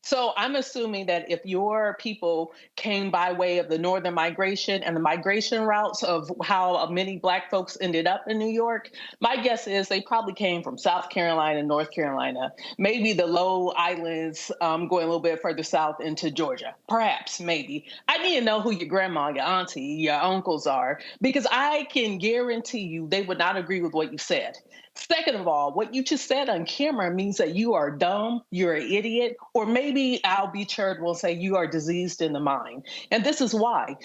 Speaker 4: So I'm assuming that if your people came by way of the northern migration and the migration routes of how many black folks ended up in New York, my guess is they probably came from South Carolina, North Carolina, maybe the Low Islands, going a little bit further south into Georgia, perhaps, maybe. I need to know who your grandma, your auntie, your uncles are, because I can guarantee you they would not agree with what you said. Second of all, what you just said on camera means that you are dumb, you're an idiot, or maybe I'll be charitable and say you are diseased in the mind. And this is why.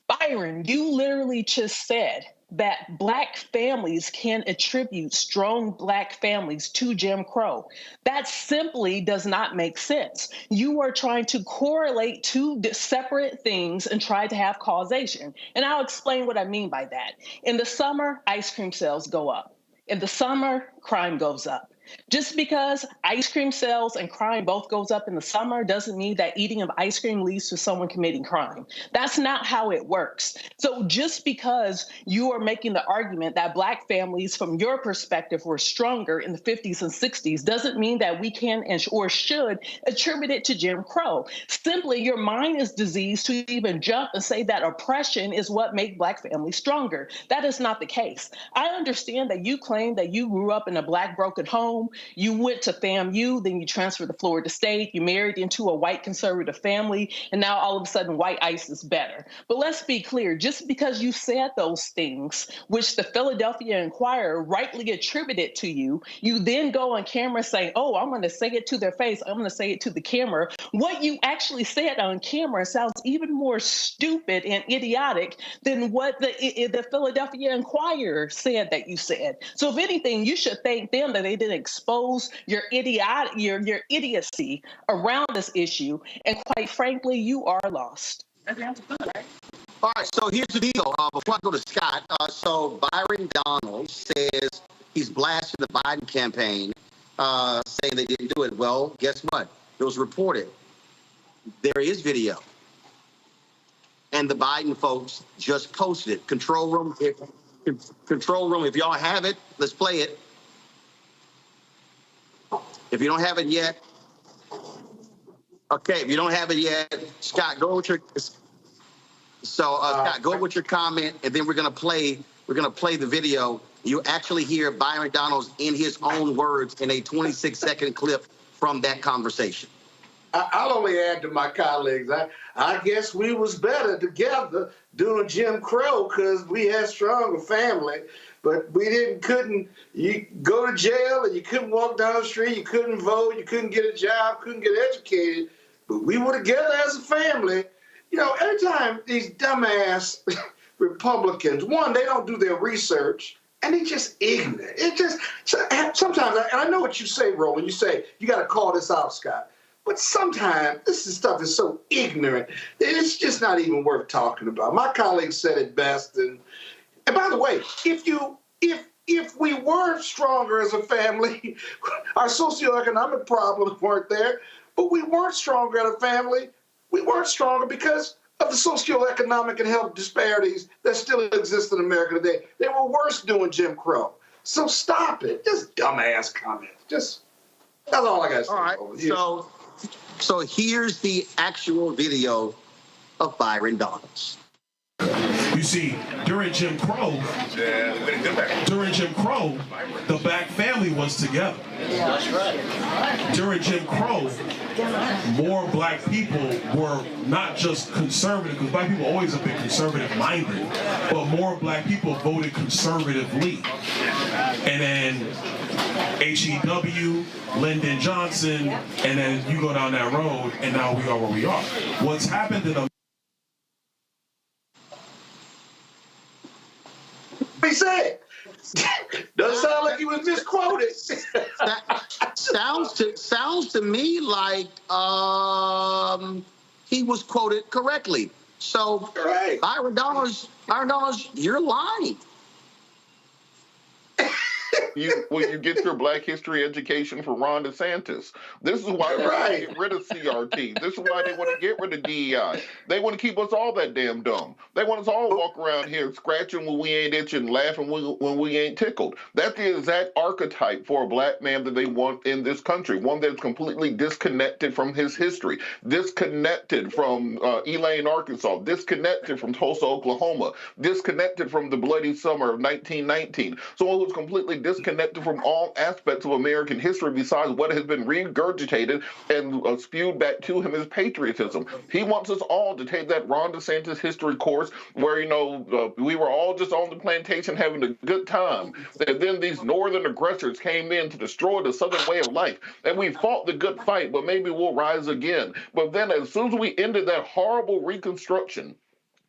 Speaker 4: Byron, you literally just said that black families can attribute strong black families to Jim Crow. That simply does not make sense. You are trying to correlate two separate things and try to have causation. And I'll explain what I mean by that. In the summer, ice cream sales go up. In the summer, crime goes up. Just because ice cream sales and crime both goes up in the summer doesn't mean that eating of ice cream leads to someone committing crime. That's not how it works. So just because you are making the argument that black families, from your perspective, were stronger in the 50s and 60s doesn't mean that we can or should attribute it to Jim Crow. Simply, your mind is diseased to even jump and say that oppression is what made black families stronger. That is not the case. I understand that you claim that you grew up in a black broken home. You went to FAMU, then you transferred to Florida State, you married into a white conservative family, and now all of a sudden white ICE is better. But let's be clear, just because you said those things, which the Philadelphia Inquirer rightly attributed to you, you then go on camera saying, oh, I'm going to say it to their face, I'm going to say it to the camera. What you actually said on camera sounds even more stupid and idiotic than what the Philadelphia Inquirer said that you said. So if anything, you should thank them that they didn't expose your idiocy around this issue. And quite frankly, you are lost.
Speaker 1: All right, so here's the deal. Before I go to Scott, so Byron Donalds says he's blasting the Biden campaign, saying they didn't do it. Well, guess what? It was reported. There is video. And the Biden folks just posted it. Control room, if y'all have it, let's play it. If you don't have it yet, okay, if you don't have it yet, Scott, go with your... So, Scott, go with your comment, and then we're gonna play the video. You actually hear Byron Donalds in his own words in a 26-second clip from that conversation.
Speaker 6: I'll only add to my colleagues. I guess we was better together doing Jim Crow because we had stronger family, but we couldn't. You go to jail and you couldn't walk down the street, you couldn't vote, you couldn't get a job, couldn't get educated, but we were together as a family. You know, every time these dumbass Republicans, one, they don't do their research, and they just ignorant. It just, sometimes, and I know what you say, Roland, you say, you got to call this out, Scott. But sometimes this stuff is so ignorant, it's just not even worth talking about. My colleague said it best. And by the way, if we were stronger as a family, our socioeconomic problems weren't there, but we weren't stronger as a family. We weren't stronger because of the socioeconomic and health disparities that still exist in America today. They were worse doing Jim Crow. So stop it. Just dumbass comments. That's all I got to say.
Speaker 1: All right. So here's the actual video of Byron Donalds.
Speaker 2: You see, during Jim Crow, the black family was together.
Speaker 6: That's right.
Speaker 2: During Jim Crow, more black people were not just conservative, because black people always have been conservative-minded, but more black people voted conservatively. And then H.E.W., Lyndon Johnson, and then you go down that road, and now we are where we are. What's happened in the
Speaker 6: He said, doesn't sound like he was misquoted.
Speaker 1: Sounds to me like he was quoted correctly. So,
Speaker 6: right.
Speaker 1: Byron Donalds, you're lying.
Speaker 3: When you get your Black history education from Ron DeSantis. This is why they want to get rid of CRT. This is why they want to get rid of DEI. They want to keep us all that damn dumb. They want us all to walk around here scratching when we ain't itching, laughing when we ain't tickled. That's the exact archetype for a black man that they want in this country. One that's completely disconnected from his history, disconnected from Elaine, Arkansas, disconnected from Tulsa, Oklahoma, disconnected from the bloody summer of 1919. Someone who's completely disconnected from all aspects of American history besides what has been regurgitated and spewed back to him as patriotism. He wants us all to take that Ron DeSantis history course where, we were all just on the plantation having a good time. And then these northern aggressors came in to destroy the southern way of life. And we fought the good fight, but maybe we'll rise again. But then as soon as we ended that horrible Reconstruction,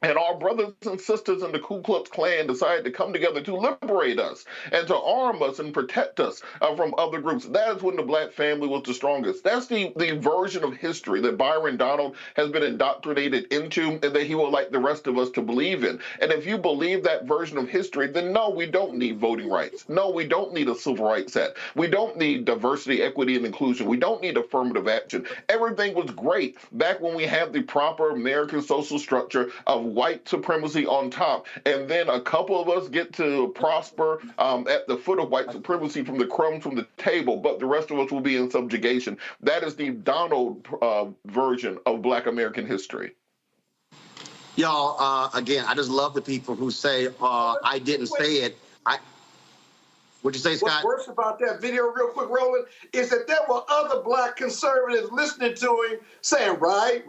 Speaker 3: and our brothers and sisters in the Ku Klux Klan decided to come together to liberate us and to arm us and protect us from other groups. That is when the black family was the strongest. That's the version of history that Byron Donalds has been indoctrinated into and that he would like the rest of us to believe in. And if you believe that version of history, then no, we don't need voting rights. No, we don't need a Civil Rights Act. We don't need diversity, equity, and inclusion. We don't need affirmative action. Everything was great back when we had the proper American social structure of white supremacy on top, and then a couple of us get to prosper at the foot of white supremacy from the crumbs from the table, but the rest of us will be in subjugation. That is the Donald version of Black American history.
Speaker 1: Y'all, again, I just love the people who say, I didn't say it. What'd you say, Scott?
Speaker 6: What's worse about that video, real quick, Roland, is that there were other black conservatives listening to him saying, right.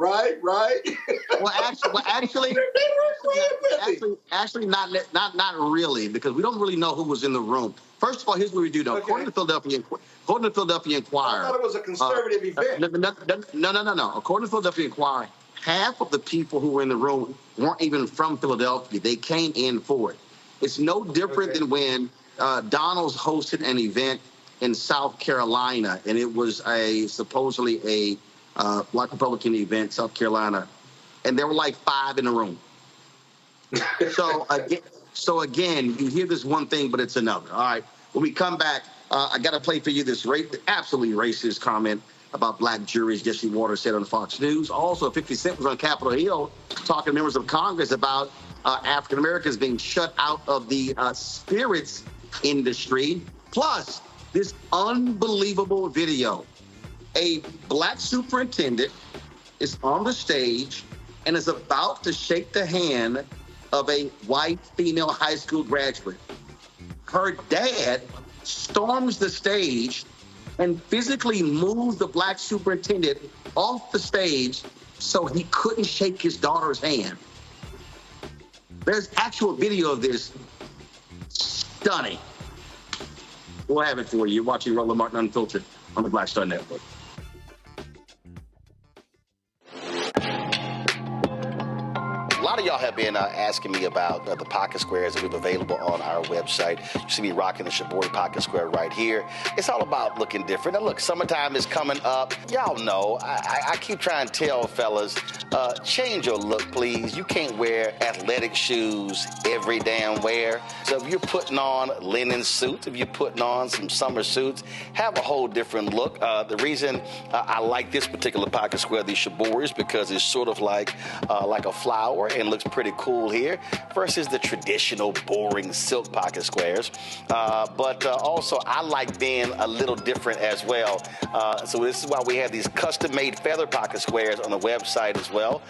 Speaker 1: Actually, not really, because we don't really know who was in the room. First of all, here's what we do know. According to Philadelphia Inquirer,
Speaker 6: I thought it was a conservative event.
Speaker 1: No. According to Philadelphia Inquirer, half of the people who were in the room weren't even from Philadelphia. They came in for it. It's no different than when Donalds hosted an event in South Carolina, and it was supposedly a Black Republican event, South Carolina, and there were like 5 in the room. So again, you hear this one thing, but it's another. All right. When we come back, I got to play for you this absolutely racist comment about black juries. Jesse Waters said on Fox News. Also, 50 Cent was on Capitol Hill talking to members of Congress about African Americans being shut out of the spirits industry. Plus, this unbelievable video. A black superintendent is on the stage and is about to shake the hand of a white female high school graduate. Her dad storms the stage and physically moves the black superintendent off the stage so he couldn't shake his daughter's hand. There's actual video of this. Stunning. We'll have it for you. You're watching Roland Martin Unfiltered on the Black Star Network.
Speaker 7: A lot of y'all have been asking me about the pocket squares that we have available on our website. You see me rocking the Shabori pocket square right here. It's all about looking different. Now look, summertime is coming up. Y'all know, I keep trying to tell fellas, change your look, please. You can't wear athletic shoes every damn wear. So if you're putting on linen suits, if you're putting on some summer suits, have a whole different look. The reason I like this particular pocket square, the Shabori, is because it's sort of like a flower and looks pretty cool here versus the traditional boring silk pocket squares. But also I like being a little different as well. So this is why we have these custom-made feather pocket squares on the website as well.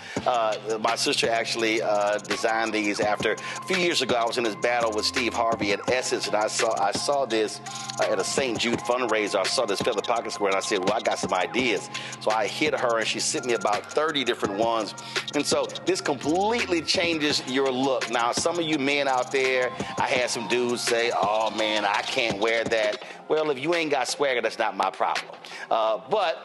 Speaker 7: My sister actually designed these after a few years ago. I was in this battle with Steve Harvey at Essence, and I saw this at a St. Jude fundraiser. I saw this feather pocket square, and I said, well, I got some ideas. So I hit her, and she sent me about 30 different ones. And so this completely changes your look. Now, some of you men out there, I had some dudes say, oh, man, I can't wear that. Well, if you ain't got swagger, that's not my problem. But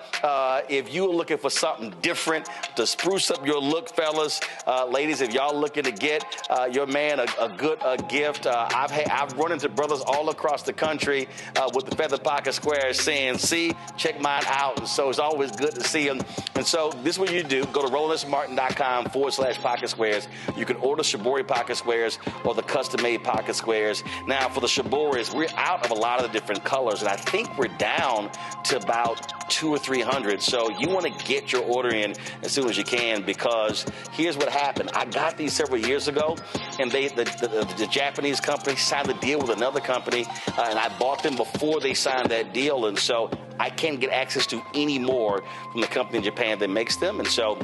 Speaker 7: if you're looking for something different to spruce up your look, fellas, ladies, if y'all looking to get your man a good gift, I've run into brothers all across the country with the feather pocket squares saying, see, check mine out. And so it's always good to see them. And so this is what you do. Go to RolandMartin.com/pocket squares. You can order Shabori pocket squares or the custom-made pocket squares. Now, for the Shaboris, we're out of a lot of the different colors, and I think we're down to about 200 or 300. So you want to get your order in as soon as you can, because here's what happened. I got these several years ago, and the Japanese company signed a deal with another company, and I bought them before they signed that deal, and so I can't get access to any more from the company in Japan that makes them. And so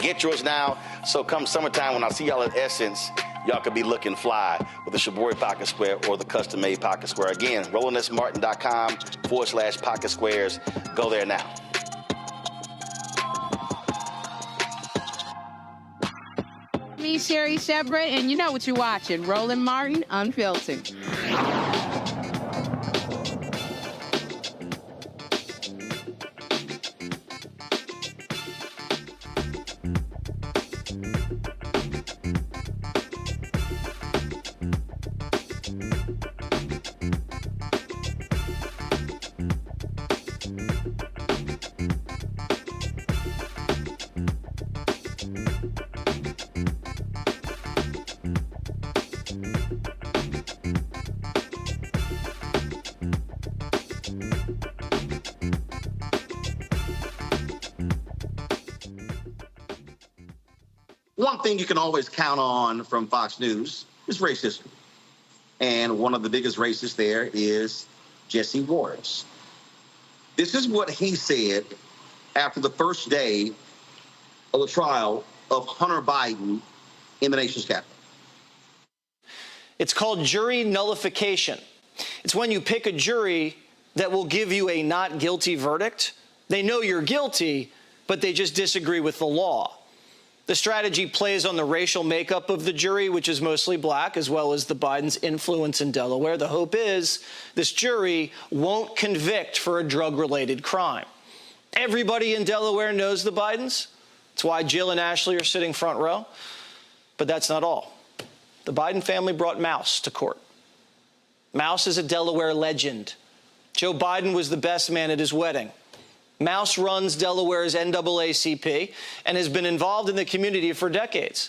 Speaker 7: get yours now. So come summertime, when I see y'all at Essence, y'all could be looking fly with the Shabori pocket square or the custom-made pocket square. Again, RolandSMartin.com/pocket squares. Go there now.
Speaker 8: Me, Sherry Shepard, and you know what you're watching, Roland Martin Unfiltered.
Speaker 1: One thing you can always count on from Fox News is racism. And one of the biggest racists there is Jesse Waters. This is what he said after the first day of the trial of Hunter Biden in the nation's capital.
Speaker 9: It's called jury nullification. It's when you pick a jury that will give you a not guilty verdict. They know you're guilty, but they just disagree with the law. The strategy plays on the racial makeup of the jury, which is mostly black, as well as the Biden's influence in Delaware. The hope is this jury won't convict for a drug-related crime. Everybody in Delaware knows the Bidens. That's why Jill and Ashley are sitting front row. But that's not all. The Biden family brought Mouse to court. Mouse is a Delaware legend. Joe Biden was the best man at his wedding. Mouse runs Delaware's NAACP and has been involved in the community for decades.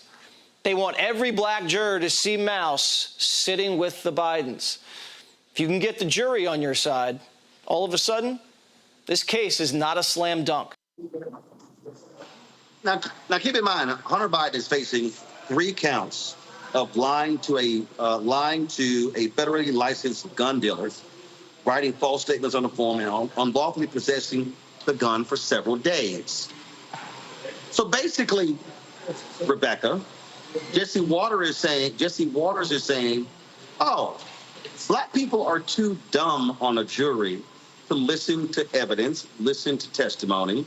Speaker 9: They want every black juror to see Mouse sitting with the Bidens. If you can get the jury on your side, all of a sudden, this case is not a slam dunk.
Speaker 1: Now keep in mind, Hunter Biden is facing 3 counts of lying to a federally licensed gun dealer, writing false statements on the form, and unlawfully possessing the gun for several days. So basically, Rebecca, Jesse Waters is saying, oh, black people are too dumb on a jury to listen to evidence, listen to testimony.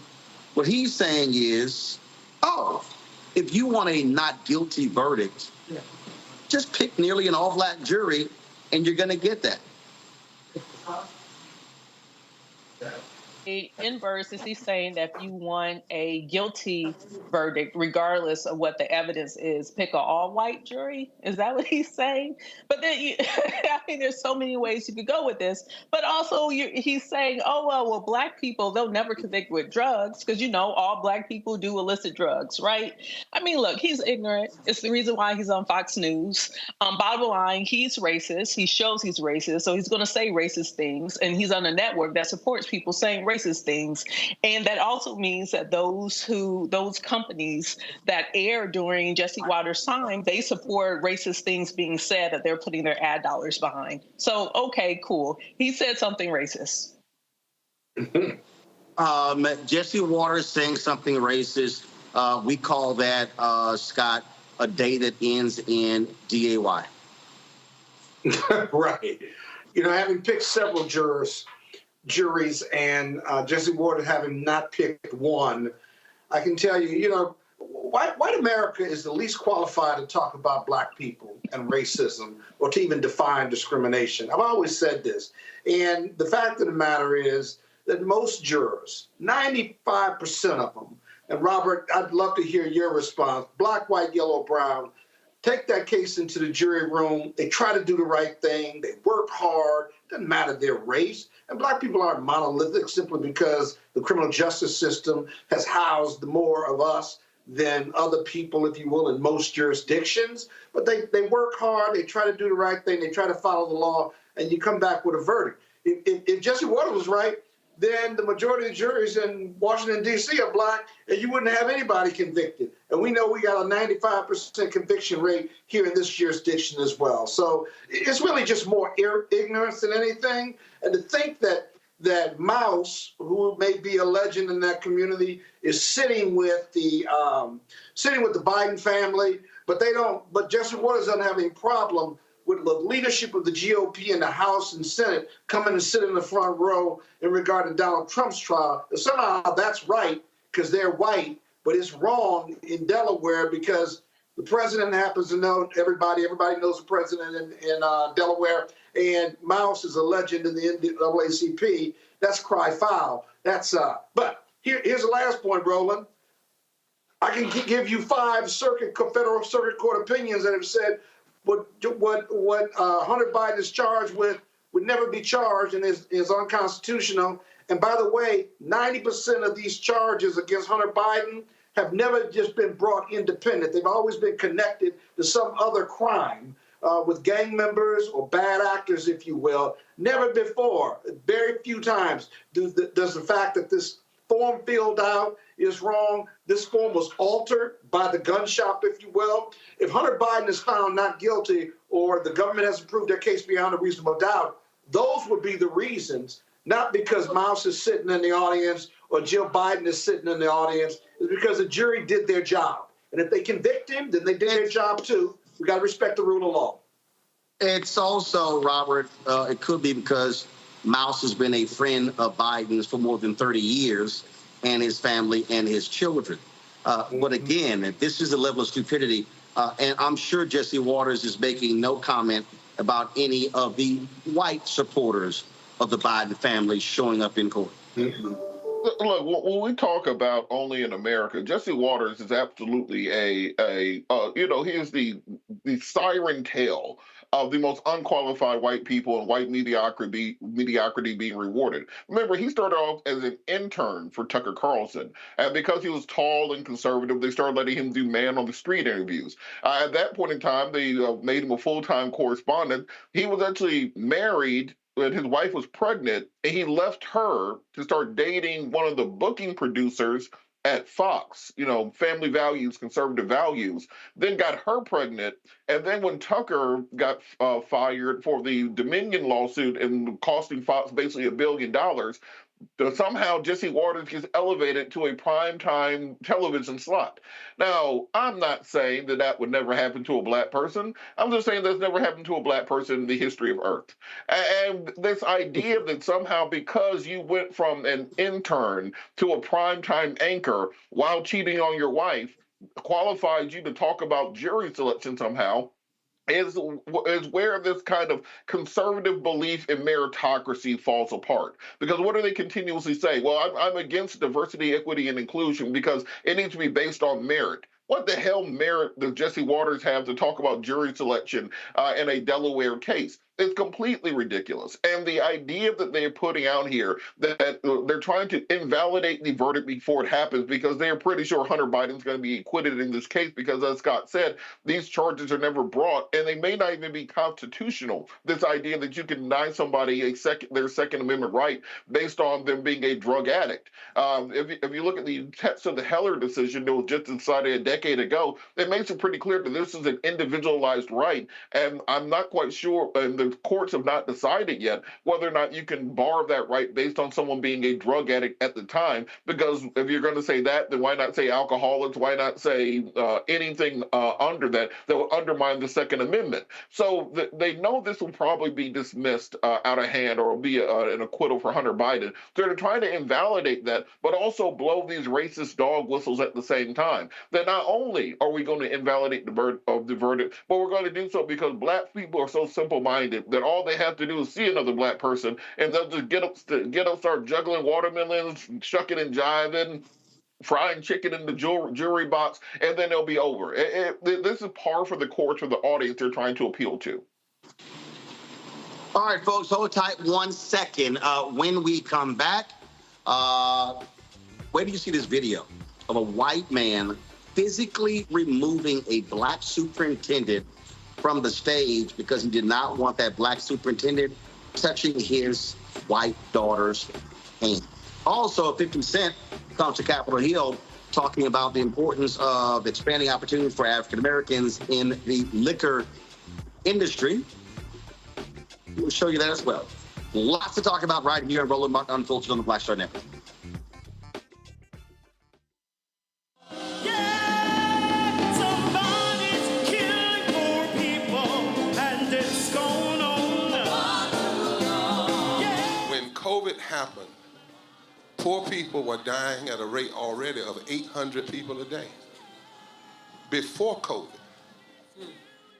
Speaker 1: What he's saying is, oh, if you want a not guilty verdict, just pick nearly an all-black jury, and you're going to get that.
Speaker 4: The inverse is he's saying that if you want a guilty verdict, regardless of what the evidence is, pick an all-white jury. Is that what he's saying? But then, I mean, there's so many ways you could go with this. But also, he's saying, oh, well, black people, they'll never convict with drugs because, all black people do illicit drugs, right? I mean, look, he's ignorant. It's the reason why he's on Fox News. Bottom line, he's racist. He shows he's racist, so he's going to say racist things. And he's on a network that supports people saying racist things. And that also means that those companies that air during Jesse Waters' time, they support racist things being said that they're putting their ad dollars behind. So, okay, cool. He said something racist.
Speaker 1: Jesse Waters saying something racist. We call that, Scott, a day that ends in DAY.
Speaker 6: Right. Having picked several juries and Jesse Waters having not picked one, I can tell you, white America is the least qualified to talk about black people and racism or to even define discrimination. I've always said this. And the fact of the matter is that most jurors, 95% of them, and Robert, I'd love to hear your response, black, white, yellow, brown, take that case into the jury room. They try to do the right thing. They work hard. Doesn't matter their race. And black people aren't monolithic simply because the criminal justice system has housed more of us than other people, if you will, in most jurisdictions. But they work hard. They try to do the right thing. They try to follow the law. And you come back with a verdict. If Jesse Waters was right, then the majority of the juries in Washington, D.C. are black, and you wouldn't have anybody convicted. And we know we got a 95% conviction rate here in this jurisdiction as well. So it's really just more ignorance than anything. And to think that Mouse, who may be a legend in that community, is sitting with the Biden family, but Jesse Waters doesn't have any problem with the leadership of the GOP in the House and Senate coming and sit in the front row in regard to Donald Trump's trial. And somehow that's right because they're white, but it's wrong in Delaware because the president happens to know everybody. Everybody knows the president in Delaware, and Mouse is a legend in the NAACP. That's cry foul. But here's the last point, Roland. I can give you 5 federal circuit court opinions that have said what Hunter Biden is charged with would never be charged and is unconstitutional. And by the way, 90% of these charges against Hunter Biden have never just been brought independent. They've always been connected to some other crime with gang members or bad actors, if you will. Never before, very few times, does the fact that this form filled out is wrong. This form was altered by the gun shop, if you will. If Hunter Biden is found not guilty or the government hasn't proved their case beyond a reasonable doubt, those would be the reasons, not because Mouse is sitting in the audience or Jill Biden is sitting in the audience. It's because the jury did their job. And if they convict him, then they did their job too. We got to respect the rule of law.
Speaker 1: It's also, Robert, it could be because Mouse has been a friend of Biden's for more than 30 years, and his family and his children. But again, this is a level of stupidity. And I'm sure Jesse Waters is making no comment about any of the white supporters of the Biden family showing up in court.
Speaker 3: Look, when we talk about only in America, Jesse Waters is absolutely he is the siren tale of the most unqualified white people and white mediocrity being rewarded. Remember, he started off as an intern for Tucker Carlson, and because he was tall and conservative, they started letting him do man on the street interviews. At that point in time, they made him a full-time correspondent. He was actually married when his wife was pregnant, and he left her to start dating one of the booking producers at Fox, family values, conservative values, then got her pregnant. And then when Tucker got fired for the Dominion lawsuit and costing Fox basically $1 billion, somehow Jesse Waters gets elevated to a primetime television slot. Now, I'm not saying that that would never happen to a black person. I'm just saying that's never happened to a black person in the history of Earth. And this idea that somehow because you went from an intern to a primetime anchor while cheating on your wife qualified you to talk about jury selection somehow is where this kind of conservative belief in meritocracy falls apart. Because what do they continuously say? Well, I'm against diversity, equity, and inclusion because it needs to be based on merit. What the hell merit does Jesse Waters have to talk about jury selection in a Delaware case? It's completely ridiculous. And the idea that they're putting out here that they're trying to invalidate the verdict before it happens because they're pretty sure Hunter Biden's going to be acquitted in this case because, as Scott said, these charges are never brought and they may not even be constitutional. This idea that you can deny somebody their Second Amendment right based on them being a drug addict. If you look at the text of the Heller decision that was just decided a decade ago, it makes it pretty clear that this is an individualized right. And I'm not quite sure, and the courts have not decided yet whether or not you can bar that right based on someone being a drug addict at the time. Because if you're going to say that, then why not say alcoholics? Why not say anything under that will undermine the Second Amendment? So they know this will probably be dismissed out of hand or will be an acquittal for Hunter Biden. So they're trying to invalidate that, but also blow these racist dog whistles at the same time. That not only are we going to invalidate the verdict, but we're going to do so because black people are so simple-minded that all they have to do is see another black person and they'll just get up, start juggling watermelons, shucking and jiving, frying chicken in the jury box, and then they'll be over. This is par for the course for the audience they're trying to appeal to.
Speaker 1: All right, folks, hold tight 1 second. When we come back, where do you see this video of a white man physically removing a black superintendent from the stage because he did not want that black superintendent touching his white daughter's hand? Also, 50 Cent comes to Capitol Hill talking about the importance of expanding opportunities for African Americans in the liquor industry. We'll show you that as well. Lots to talk about right here on Roland Martin Unfiltered on the Black Star Network.
Speaker 18: COVID happened, poor people were dying at a rate already of 800 people a day. Before COVID,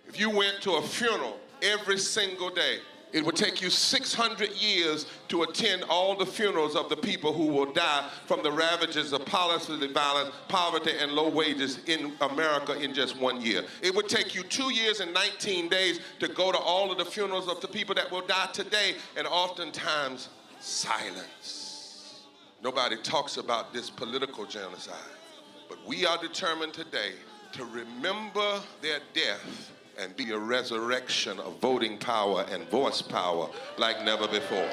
Speaker 18: if you went to a funeral every single day, it would take you 600 years to attend all the funerals of the people who will die from the ravages of policy violence, poverty, and low wages in America in just 1 year. It would take you 2 years and 19 days to go to all of the funerals of the people that will die today, and oftentimes silence. Nobody talks about this political genocide, but we are determined today to remember their death and be a resurrection of voting power and voice power like never before.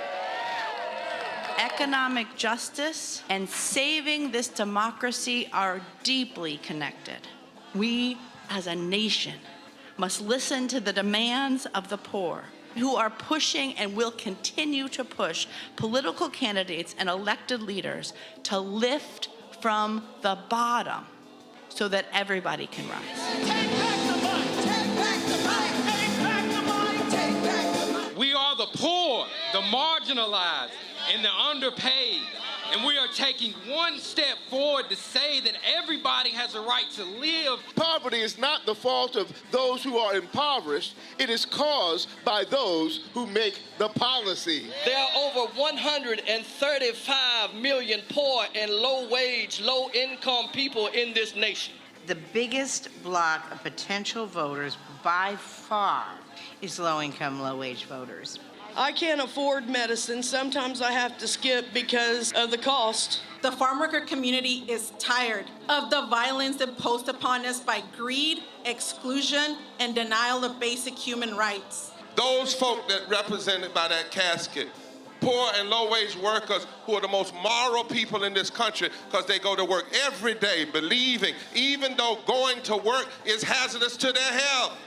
Speaker 19: Economic justice and saving this democracy are deeply connected. We, as a nation, must listen to the demands of the poor, who are pushing and will continue to push political candidates and elected leaders to lift from the bottom so that everybody can rise.
Speaker 10: We are the poor, the marginalized, and the underpaid. And we are taking one step forward to say that everybody has a right to live.
Speaker 11: Poverty is not the fault of those who are impoverished. It is caused by those who make the policy.
Speaker 12: There are over 135 million poor and low-wage, low-income people in this nation. The biggest block of potential voters by far is low-income, low-wage voters.
Speaker 13: I can't afford medicine. Sometimes I have to skip because of the cost.
Speaker 14: The farm worker community is tired of the violence imposed upon us by greed, exclusion, and denial of basic human rights.
Speaker 18: Those folk that represented by that casket, poor and low-wage workers who are the most moral people in this country because they go to work every day believing, even though going to work is hazardous to their health.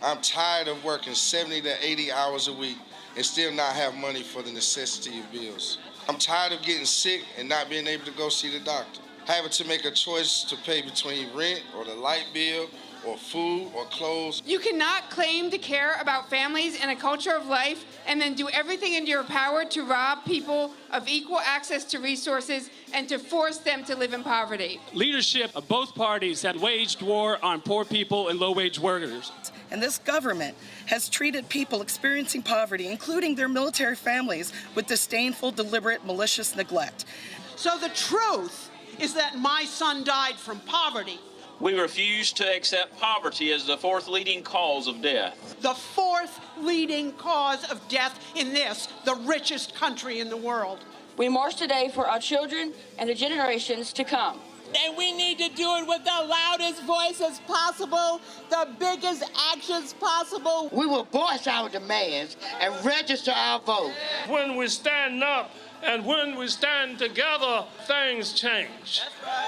Speaker 15: I'm tired of working 70 to 80 hours a week and still not have money for the necessity of bills. I'm tired of getting sick and not being able to go see the doctor, having to make a choice to pay between rent or the light bill or food or clothes.
Speaker 16: You cannot claim to care about families and a culture of life and then do everything in your power to rob people of equal access to resources and to force them to live in poverty.
Speaker 17: Leadership of both parties have waged war on poor people and low-wage workers.
Speaker 20: And this government has treated people experiencing poverty, including their military families, with disdainful, deliberate, malicious neglect.
Speaker 28: So the truth is that my son died from poverty.
Speaker 22: We refuse to accept poverty as the fourth leading cause of death.
Speaker 28: The fourth leading cause of death in this, the richest country in the world.
Speaker 30: We march today for our children and the generations to come.
Speaker 5: And we need to do it with the loudest voices possible, the biggest actions possible.
Speaker 31: We will voice our demands and register our vote.
Speaker 32: When we stand up and when we stand together, things change.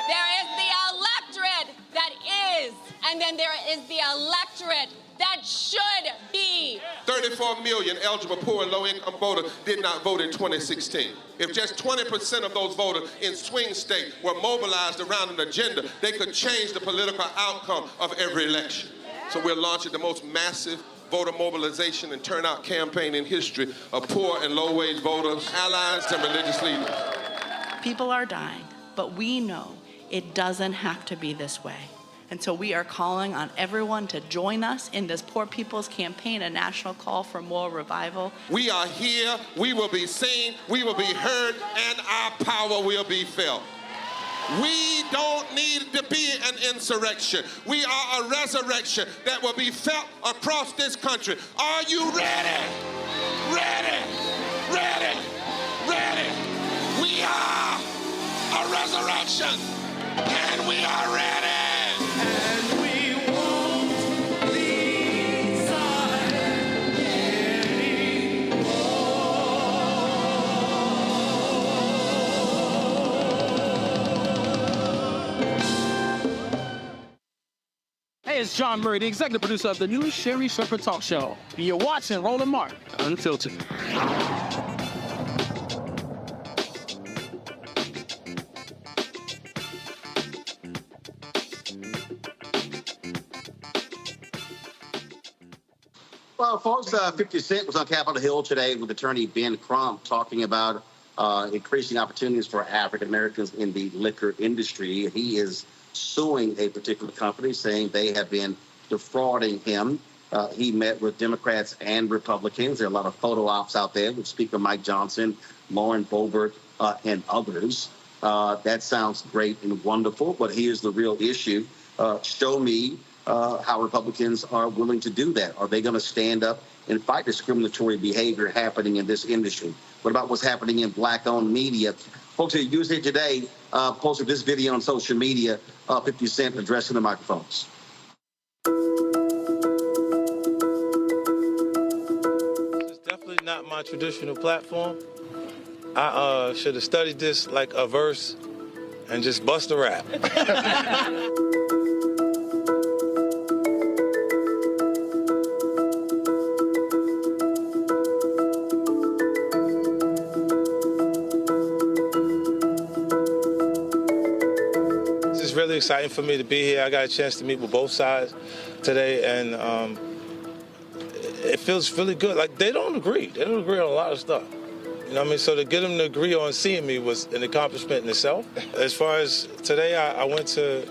Speaker 30: There is the electorate that is, and then there is the electorate that should be.
Speaker 18: 34 million eligible poor and low-income voters did not vote in 2016. If just 20% of those voters in swing states were mobilized around an agenda, they could change the political outcome of every election. So we're launching the most massive voter mobilization and turnout campaign in history of poor and low-wage voters, allies, and religious leaders.
Speaker 19: People are dying, but we know it doesn't have to be this way. And so we are calling on everyone to join us in this Poor People's Campaign, a national call for moral revival.
Speaker 18: We are here, we will be seen, we will be heard, and our power will be felt. We don't need to be an insurrection. We are a resurrection that will be felt across this country. Are you ready? Ready? Ready? Ready? We are a resurrection, and we are ready. And we won't be silent anymore.
Speaker 23: Hey, it's John Murray, the executive producer of the new Sherry Shepherd Talk Show. You're watching Roland Martin Unfiltered.
Speaker 1: Well, folks, 50 Cent was on Capitol Hill today with attorney Ben Crump talking about increasing opportunities for African Americans in the liquor industry. He is suing a particular company, saying they have been defrauding him. He met with Democrats and Republicans. There are a lot of photo ops out there with Speaker Mike Johnson, Lauren Boebert, and others. That sounds great and wonderful, but here's the real issue. Show me how Republicans are willing to do that. Are they going to stand up and fight discriminatory behavior happening in this industry? What about what's happening in black-owned media? Folks at USA Today posted this video on social media, 50 Cent addressing the microphones.
Speaker 24: It's definitely not my traditional platform. I should have studied this like a verse and just bust a rap. Really exciting for me to be here. I got a chance to meet with both sides today, and it feels really good. Like, they don't agree. They don't agree on a lot of stuff. You know what I mean? So to get them to agree on seeing me was an accomplishment in itself. As far as today, I went to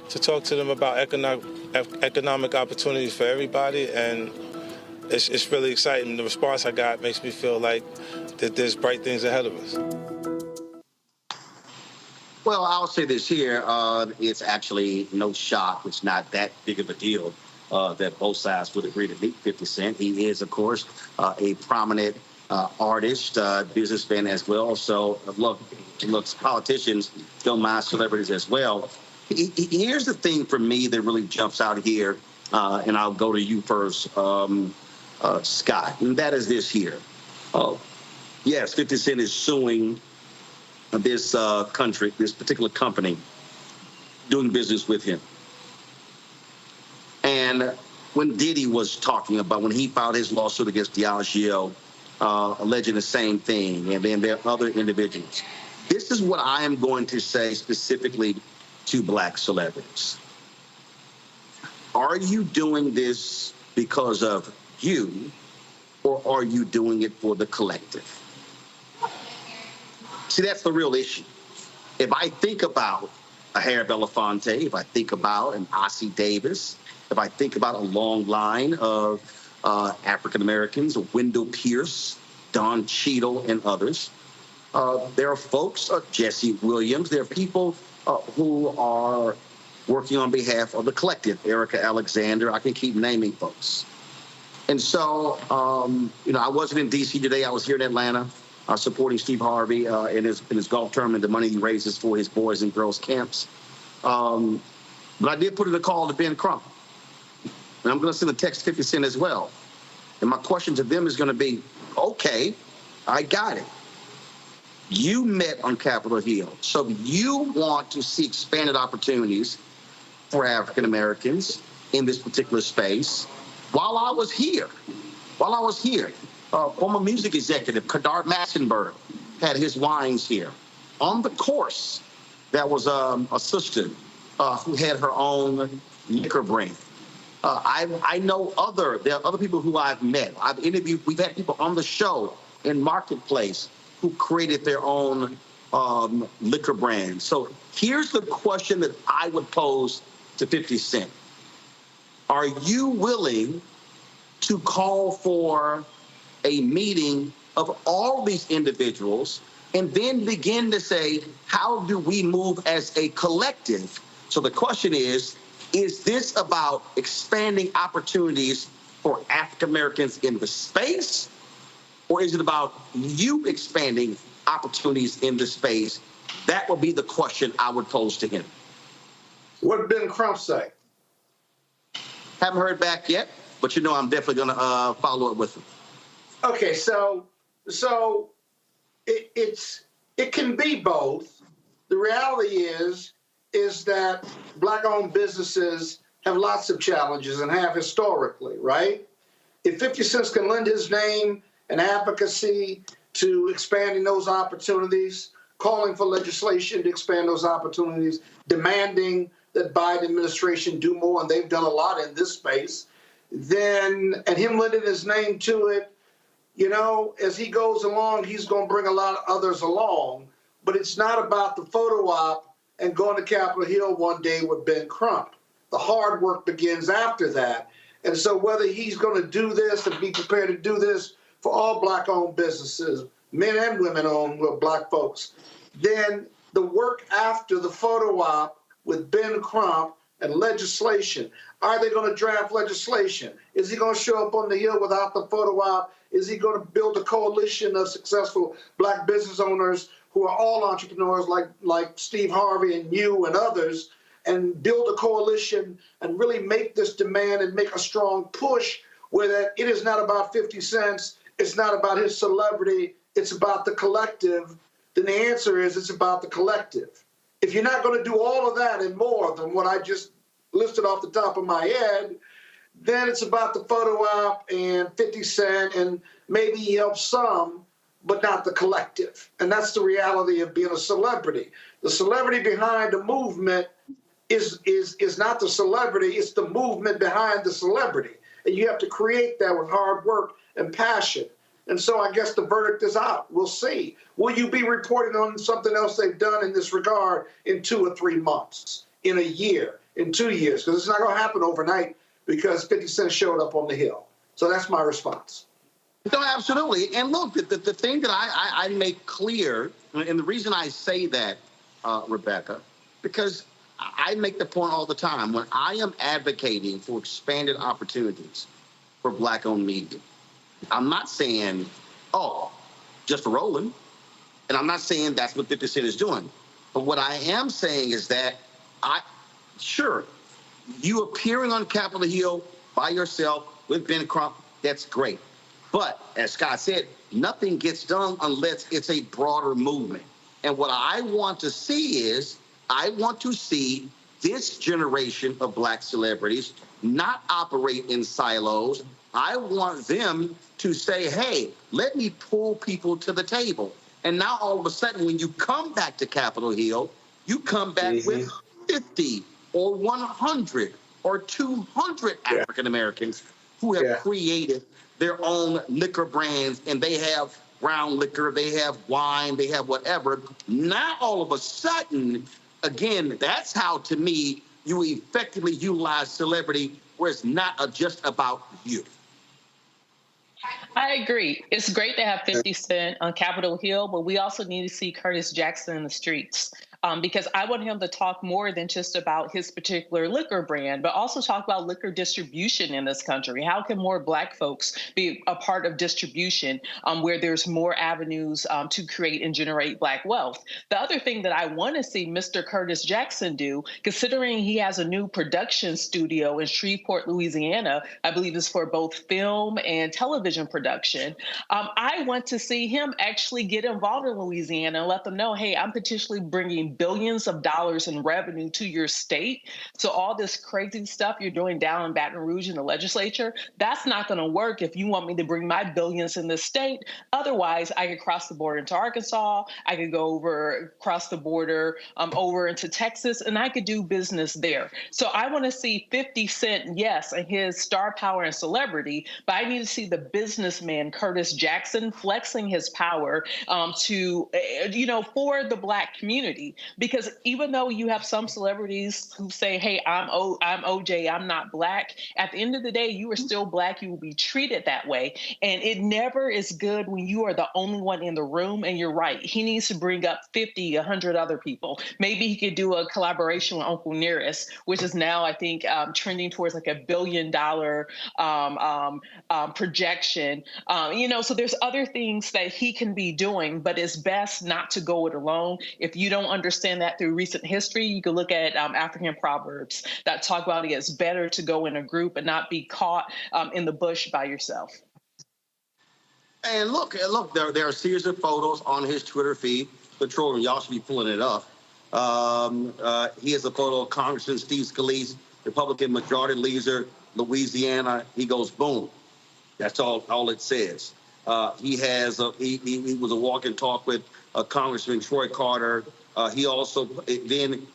Speaker 24: talk to them about economic opportunities for everybody, and it's really exciting. The response I got makes me feel like that there's bright things ahead of us.
Speaker 1: Well, I'll say this here. It's actually no shock. It's not that big of a deal that both sides would agree to meet 50 Cent. He is, of course, a prominent artist, businessman as well. So, look, politicians don't mind celebrities as well. Here's the thing for me that really jumps out here, and I'll go to you first, Scott, and that is this here. Yes, 50 Cent is suing this country, this particular company, doing business with him. And when Diddy was talking about, when he filed his lawsuit against Diageo, alleging the same thing, and then there are other individuals. This is what I am going to say specifically to black celebrities. Are you doing this because of you, or are you doing it for the collective? See, that's the real issue. If I think about a Harry Belafonte, if I think about an Ossie Davis, if I think about a long line of African Americans, Wendell Pierce, Don Cheadle, and others, there are folks, Jesse Williams, there are people who are working on behalf of the collective, Erica Alexander, I can keep naming folks. And so, I wasn't in D.C. today, I was here in Atlanta, supporting Steve Harvey in his golf tournament, the money he raises for his boys and girls camps. But I did put in a call to Ben Crump. And I'm going to send a text to 50 Cent as well. And my question to them is going to be, okay, I got it. You met on Capitol Hill. So you want to see expanded opportunities for African Americans in this particular space. While I was here, former music executive Kadar Massenberg had his wines here. On the course, that was a sister who had her own liquor brand. I know there are other people who I've met. I've interviewed, we've had people on the show in Marketplace who created their own liquor brand. So here's the question that I would pose to 50 Cent. Are you willing to call for a meeting of all these individuals and then begin to say, how do we move as a collective? So the question is this about expanding opportunities for African Americans in the space, or is it about you expanding opportunities in the space? That would be the question I would pose to him.
Speaker 2: What did Ben Crump say?
Speaker 1: Haven't heard back yet, but I'm definitely going to follow up with him.
Speaker 2: Okay, so it can be both. The reality is that black-owned businesses have lots of challenges and have historically, right? If 50 Cent can lend his name and advocacy to expanding those opportunities, calling for legislation to expand those opportunities, demanding that Biden administration do more, and they've done a lot in this space, and him lending his name to it, as he goes along, he's going to bring a lot of others along. But it's not about the photo op and going to Capitol Hill one day with Ben Crump. The hard work begins after that. And so whether he's going to do this and be prepared to do this for all black-owned businesses, men and women-owned black folks, then the work after the photo op with Ben Crump and legislation. Are they going to draft legislation? Is he going to show up on the Hill without the photo op? Is he going to build a coalition of successful black business owners who are all entrepreneurs like Steve Harvey and you and others, and build a coalition and really make this demand and make a strong push where that it is not about 50 cents, it's not about his celebrity, it's about the collective? Then the answer is it's about the collective. If you're not going to do all of that and more than what I just listed off the top of my head, then it's about the photo op and 50 Cent, and maybe he helps some, but not the collective. And that's the reality of being a celebrity. The celebrity behind the movement is not the celebrity, it's the movement behind the celebrity. And you have to create that with hard work and passion. And so I guess the verdict is out. We'll see. Will you be reporting on something else they've done in this regard in 2 or 3 months, in a year, in 2 years? Because it's not going to happen overnight because 50 Cent showed up on the Hill. So that's my response.
Speaker 1: No, absolutely. And look, the thing that I make clear, and the reason I say that Rebecca, because I make the point all the time when I am advocating for expanded opportunities for Black-owned media. I'm not saying, oh, just for Roland, and I'm not saying that's what 50 Cent is doing. But what I am saying is that sure, you appearing on Capitol Hill by yourself with Ben Crump, that's great. But as Scott said, nothing gets done unless it's a broader movement. And what I want to see is, I want to see this generation of Black celebrities not operate in silos. I want them to say, hey, let me pull people to the table. And now all of a sudden, when you come back to Capitol Hill, you come back with 50 or 100 or 200 African Americans who have created their own liquor brands, and they have brown liquor, they have wine, they have whatever. Now all of a sudden, again, that's how, to me, you effectively utilize celebrity where it's not just about you.
Speaker 3: I agree. It's great to have 50 Cent on Capitol Hill, but we also need to see Curtis Jackson in the streets. Because I want him to talk more than just about his particular liquor brand, but also talk about liquor distribution in this country. How can more Black folks be a part of distribution where there's more avenues to create and generate Black wealth? The other thing that I want to see Mr. Curtis Jackson do, considering he has a new production studio in Shreveport, Louisiana, I believe is for both film and television production. I want to see him actually get involved in Louisiana and let them know, hey, I'm potentially bringing billions of dollars in revenue to your state. So all this crazy stuff you're doing down in Baton Rouge in the legislature, that's not going to work if you want me to bring my billions in this state. Otherwise, I could cross the border into Arkansas. I could go across the border over into Texas, and I could do business there. So I want to see 50 Cent, yes, and his star power and celebrity, but I need to see the businessman Curtis Jackson flexing his power to, for the Black community. Because even though you have some celebrities who say, hey, I'm OJ, I'm not Black, at the end of the day, you are still Black. You will be treated that way. And it never is good when you are the only one in the room. And you're right. He needs to bring up 50, 100 other people. Maybe he could do a collaboration with Uncle Nearest, which is now, I think, trending towards like $1 billion projection. So there's other things that he can be doing, but it's best not to go it alone. If you don't understand that through recent history, you can look at African proverbs that talk about it's better to go in a group and not be caught in the bush by yourself.
Speaker 1: And look, there are a series of photos on his Twitter feed. Patrolman, y'all should be pulling it up. He has a photo of Congressman Steve Scalise, Republican Majority Leader, Louisiana. He goes, boom. That's all it says. He was a walk and talk with Congressman Troy Carter. He also then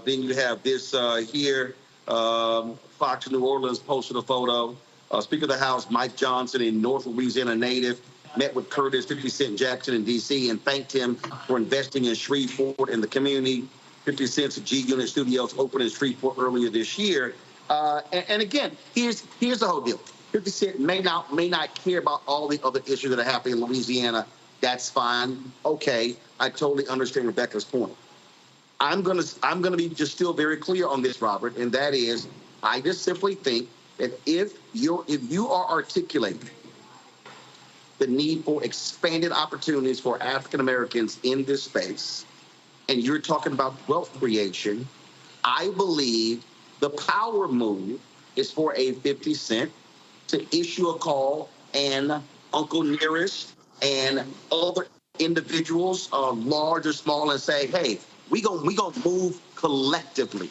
Speaker 1: you have this here. Fox New Orleans posted a photo. Speaker of the House Mike Johnson, a North Louisiana native, met with Curtis 50 Cent Jackson in D.C. and thanked him for investing in Shreveport and the community. 50 Cent's G-Unit Studios opened in Shreveport earlier this year. And again, here's the whole deal. 50 Cent may not care about all the other issues that are happening in Louisiana. That's fine. Okay, I totally understand Rebecca's point. I'm gonna be just still very clear on this, Robert, and that is, I just simply think that if you are articulating the need for expanded opportunities for African Americans in this space, and you're talking about wealth creation, I believe the power move is for a 50 Cent to issue a call and Uncle Nearest and other individuals, large or small, and say, hey, we gonna move collectively.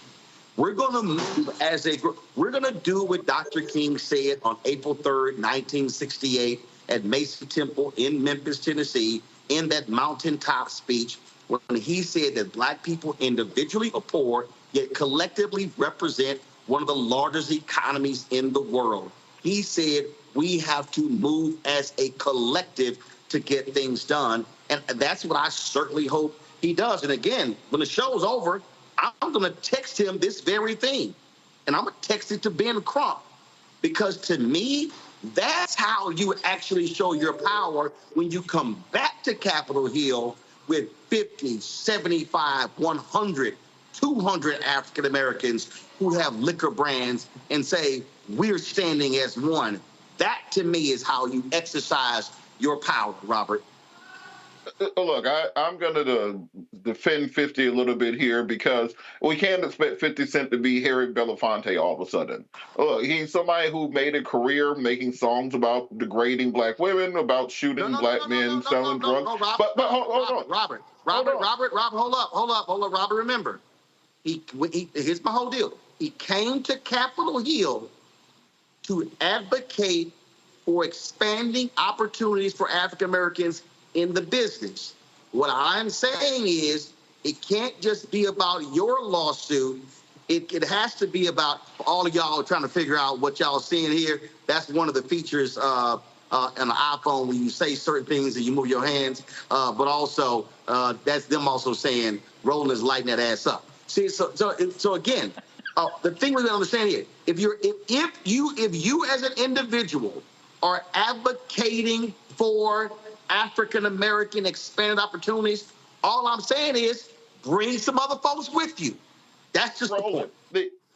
Speaker 1: We're gonna move as a group. We're gonna do what Dr. King said on April 3rd, 1968 at Mason Temple in Memphis, Tennessee, in that mountaintop speech, when he said that Black people individually are poor, yet collectively represent one of the largest economies in the world. He said we have to move as a collective to get things done. And that's what I certainly hope he does. And again, when the show's over, I'm going to text him this very thing. And I'm going to text it to Ben Crump. Because to me, that's how you actually show your power when you come back to Capitol Hill with 50, 75, 100, 200 African Americans who have liquor brands and say, we're standing as one. That, to me, is how you exercise your power, Robert.
Speaker 4: Look, I'm going to defend 50 a little bit here because we can't expect 50 Cent to be Harry Belafonte all of a sudden. Look, he's somebody who made a career making songs about degrading black women, about shooting black men, selling drugs. But hold on.
Speaker 1: Robert, hold up, Robert, remember. Here's my whole deal. He came to Capitol Hill to advocate for expanding opportunities for African Americans in the business. What I'm saying is it can't just be about your lawsuit. It has to be about all of y'all trying to figure out what y'all seeing here. That's one of the features on an iPhone when you say certain things and you move your hands. But also that's them also saying Roland is lighting that ass up. See, so again, the thing we understand here, if you as an individual are advocating for African American expanded opportunities, all I'm saying is bring some other folks with you. That's just
Speaker 4: Roland.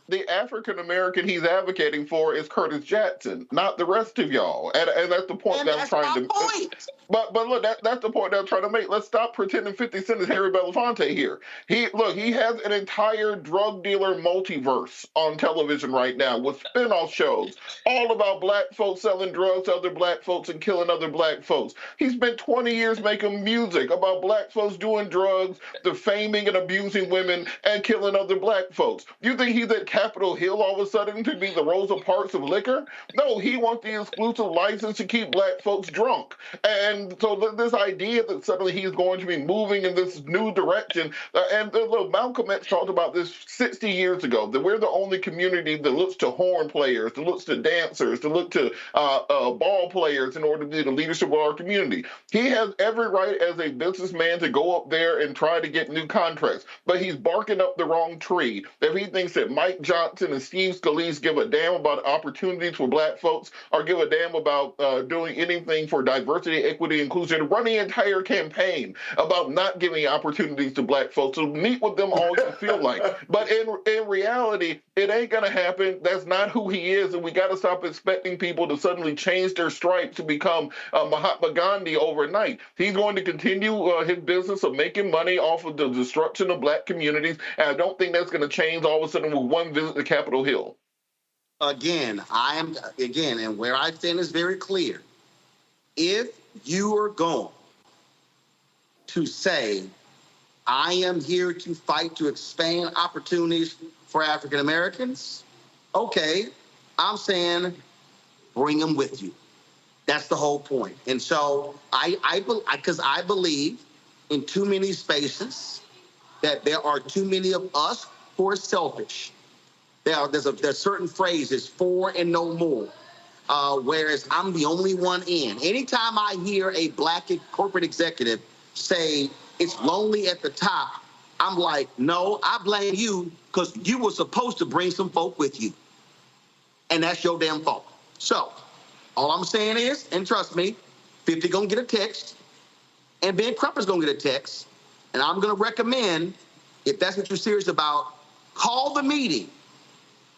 Speaker 4: The African American he's advocating for is Curtis Jackson, not the rest of y'all. And that's the point that I'm trying to make. But look, that's the point that I'm trying to make. Let's stop pretending 50 Cent is Harry Belafonte here. He has an entire drug dealer multiverse on television right now with spin-off shows all about black folks selling drugs to other black folks and killing other black folks. He spent 20 years making music about black folks doing drugs, defaming and abusing women, and killing other black folks. You think he's at Capitol Hill all of a sudden to be the Rosa Parks of liquor? No, he wants the exclusive license to keep black folks drunk. And so this idea that suddenly he's going to be moving in this new direction, and look, Malcolm X talked about this 60 years ago, that we're the only community that looks to horn players, that looks to dancers, that look to ball players in order to be the leadership of our community. He has every right as a businessman to go up there and try to get new contracts, but he's barking up the wrong tree. If he thinks that Mike Johnson and Steve Scalise give a damn about opportunities for black folks or give a damn about doing anything for diversity, equity, inclusion, run the entire campaign about not giving opportunities to black folks. So meet with them all you feel like. But in reality, it ain't going to happen. That's not who he is, and we got to stop expecting people to suddenly change their stripes to become Mahatma Gandhi overnight. He's going to continue his business of making money off of the destruction of black communities, and I don't think that's going to change all of a sudden with one visit to Capitol Hill.
Speaker 1: And where I stand is very clear. If you are going to say, I am here to fight to expand opportunities for African Americans, okay, I'm saying bring them with you. That's the whole point. And so because I believe in too many spaces that there are too many of us who are selfish. There's certain phrases, for and no more. Whereas I'm the only one in. Anytime I hear a black corporate executive say it's lonely at the top, I'm like, no, I blame you because you were supposed to bring some folk with you. And that's your damn fault. So all I'm saying is, and trust me, 50 gonna get a text, and Ben Crumper's gonna get a text, and I'm gonna recommend, if that's what you're serious about, call the meeting.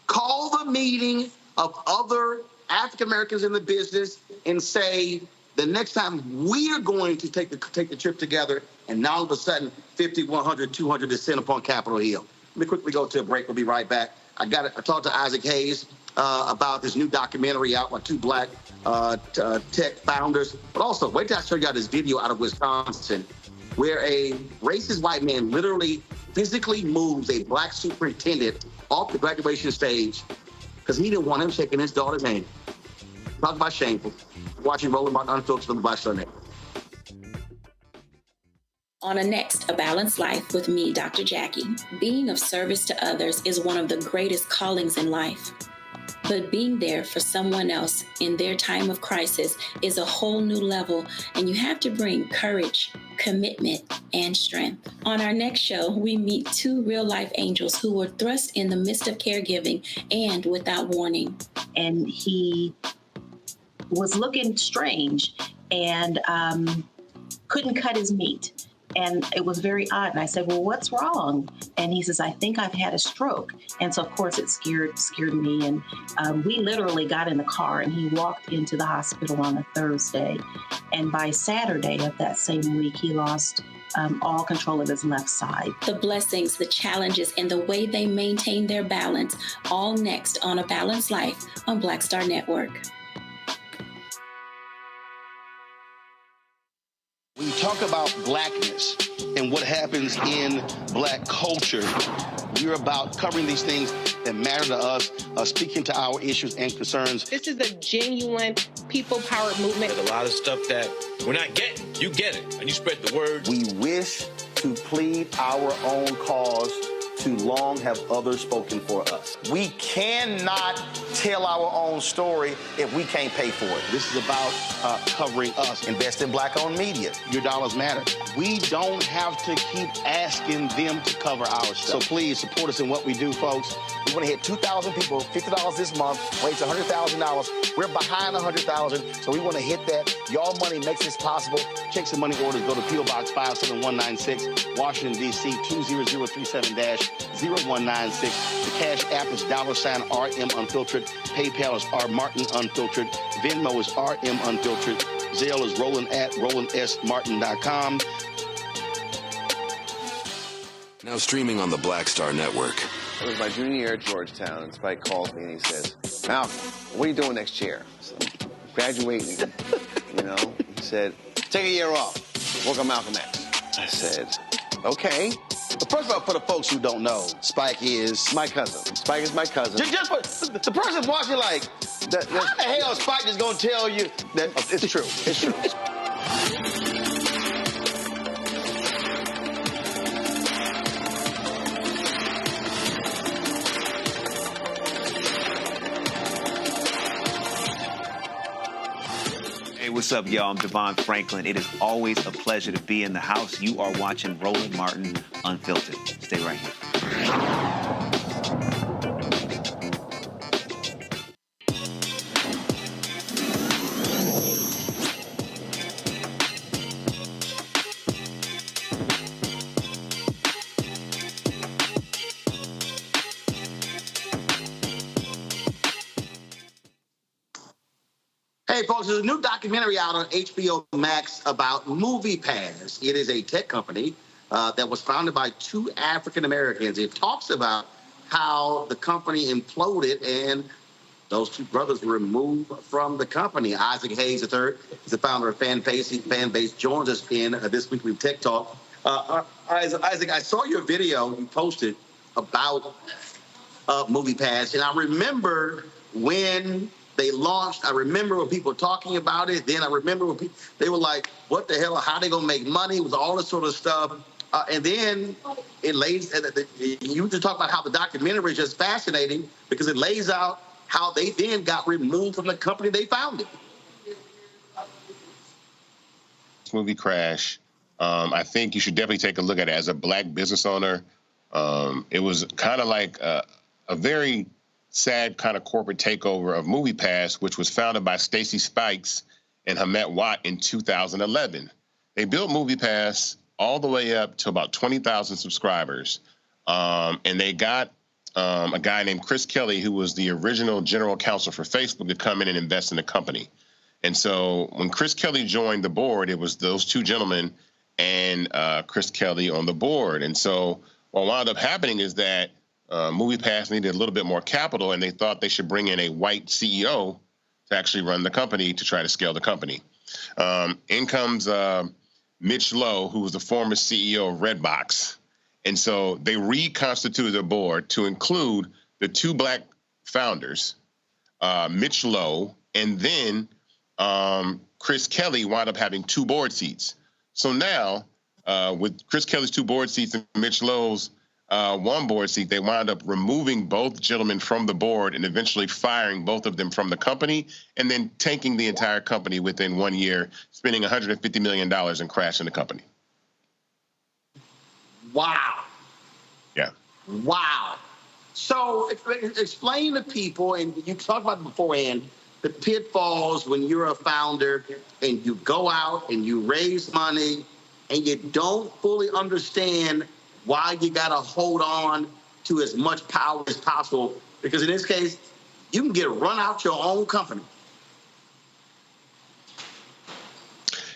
Speaker 1: Call the meeting of other African Americans in the business and say, the next time we are going to take the trip together, and now all of a sudden 50, 100, 200 descend upon Capitol Hill. Let me quickly go to a break. We'll be right back. I talked to Isaac Hayes about this new documentary out by two black tech founders. But also, wait till I show you this video out of Wisconsin where a racist white man literally physically moves a black superintendent off the graduation stage because he didn't want him shaking his daughter's hand. Talk about shameful. Watching Roland Martin Unfiltered on the Black Star Network.
Speaker 6: On A Balanced Life with me, Dr. Jackie. Being of service to others is one of the greatest callings in life. But being there for someone else in their time of crisis is a whole new level, and you have to bring courage, commitment, and strength. On our next show, we meet two real-life angels who were thrust in the midst of caregiving and without warning.
Speaker 7: And he was looking strange and couldn't cut his meat. And it was very odd. And I said, well, what's wrong? And he says, I think I've had a stroke. And so, of course, it scared me. And we literally got in the car and he walked into the hospital on a Thursday. And by Saturday of that same week, he lost all control of his left side.
Speaker 6: The blessings, the challenges, and the way they maintain their balance, all next on A Balanced Life on Black Star Network.
Speaker 1: When you talk about blackness and what happens in black culture, you're about covering these things that matter to us, speaking to our issues and concerns.
Speaker 8: This is a genuine people-powered movement.
Speaker 9: There's a lot of stuff that we're not getting. You get it, and you spread the word.
Speaker 1: We wish to plead our own cause. Too long have others spoken for us. We cannot tell our own story if we can't pay for it. This is about covering us. Invest in black-owned media. Your dollars matter. We don't have to keep asking them to cover our stuff. So please support us in what we do, folks. We want to hit 2,000 people, $50 this month, raise $100,000. We're behind $100,000, so we want to hit that. Y'all money makes this possible. Check some money orders. Go to P.O. Box 57196, Washington, D.C. 20037-0196. The Cash App is $RM Unfiltered. PayPal is R Martin Unfiltered. Venmo is RM Unfiltered. Zelle is Roland at RolandSMartin.com.
Speaker 10: Now streaming on the Black Star Network.
Speaker 11: It was my junior year at Georgetown, and Spike calls me and he says, Malcolm, what are you doing next year? So, graduating, you know. He said, take a year off, work on Malcolm X. I said, okay.
Speaker 1: But first of all, for the folks who don't know, Spike is
Speaker 11: my cousin. Spike is my cousin.
Speaker 1: Just for the person watching, like, how the hell is Spike just gonna tell you that it's true? It's true.
Speaker 12: Hey, what's up, y'all? I'm Devon Franklin. It is always a pleasure to be in the house. You are watching Roland Martin Unfiltered. Stay right here.
Speaker 1: Hey, folks, there's a new documentary out on HBO Max about MoviePass. It is a tech company that was founded by two African Americans. It talks about how the company imploded and those two brothers were removed from the company. Isaac Hayes III is the founder of Fanbase, joins us in this weekly Tech Talk. Isaac, I saw your video you posted about MoviePass, and I remember when they launched. I remember when people were talking about it. Then I remember when people, they were like, what the hell, how they gonna make money? It was all this sort of stuff. And then it lays, you just talk about how the documentary is just fascinating because it lays out how they then got removed from the company they founded.
Speaker 13: This movie Crash, I think you should definitely take a look at it as a black business owner. It was kind of like a very sad kind of corporate takeover of MoviePass, which was founded by Stacy Spikes and Hamet Watt in 2011. They built MoviePass all the way up to about 20,000 subscribers. And they got a guy named Chris Kelly, who was the original general counsel for Facebook, to come in and invest in the company. And so when Chris Kelly joined the board, it was those two gentlemen and Chris Kelly on the board. And so what wound up happening is that MoviePass needed a little bit more capital, and they thought they should bring in a white CEO to actually run the company to try to scale the company. In comes Mitch Lowe, who was the former CEO of Redbox. And so they reconstituted the board to include the two black founders, Mitch Lowe, and then Chris Kelly wound up having two board seats. So now, with Chris Kelly's two board seats and Mitch Lowe's one board seat, they wound up removing both gentlemen from the board and eventually firing both of them from the company and then tanking the entire company within 1 year, spending $150 million and crashing the company.
Speaker 1: Wow.
Speaker 13: Yeah.
Speaker 1: Wow. So explain to people, and you talked about it beforehand, the pitfalls when you're a founder and you go out and you raise money and you don't fully understand why you got to hold on to as much power as possible, because in this case, you can get run out your own company.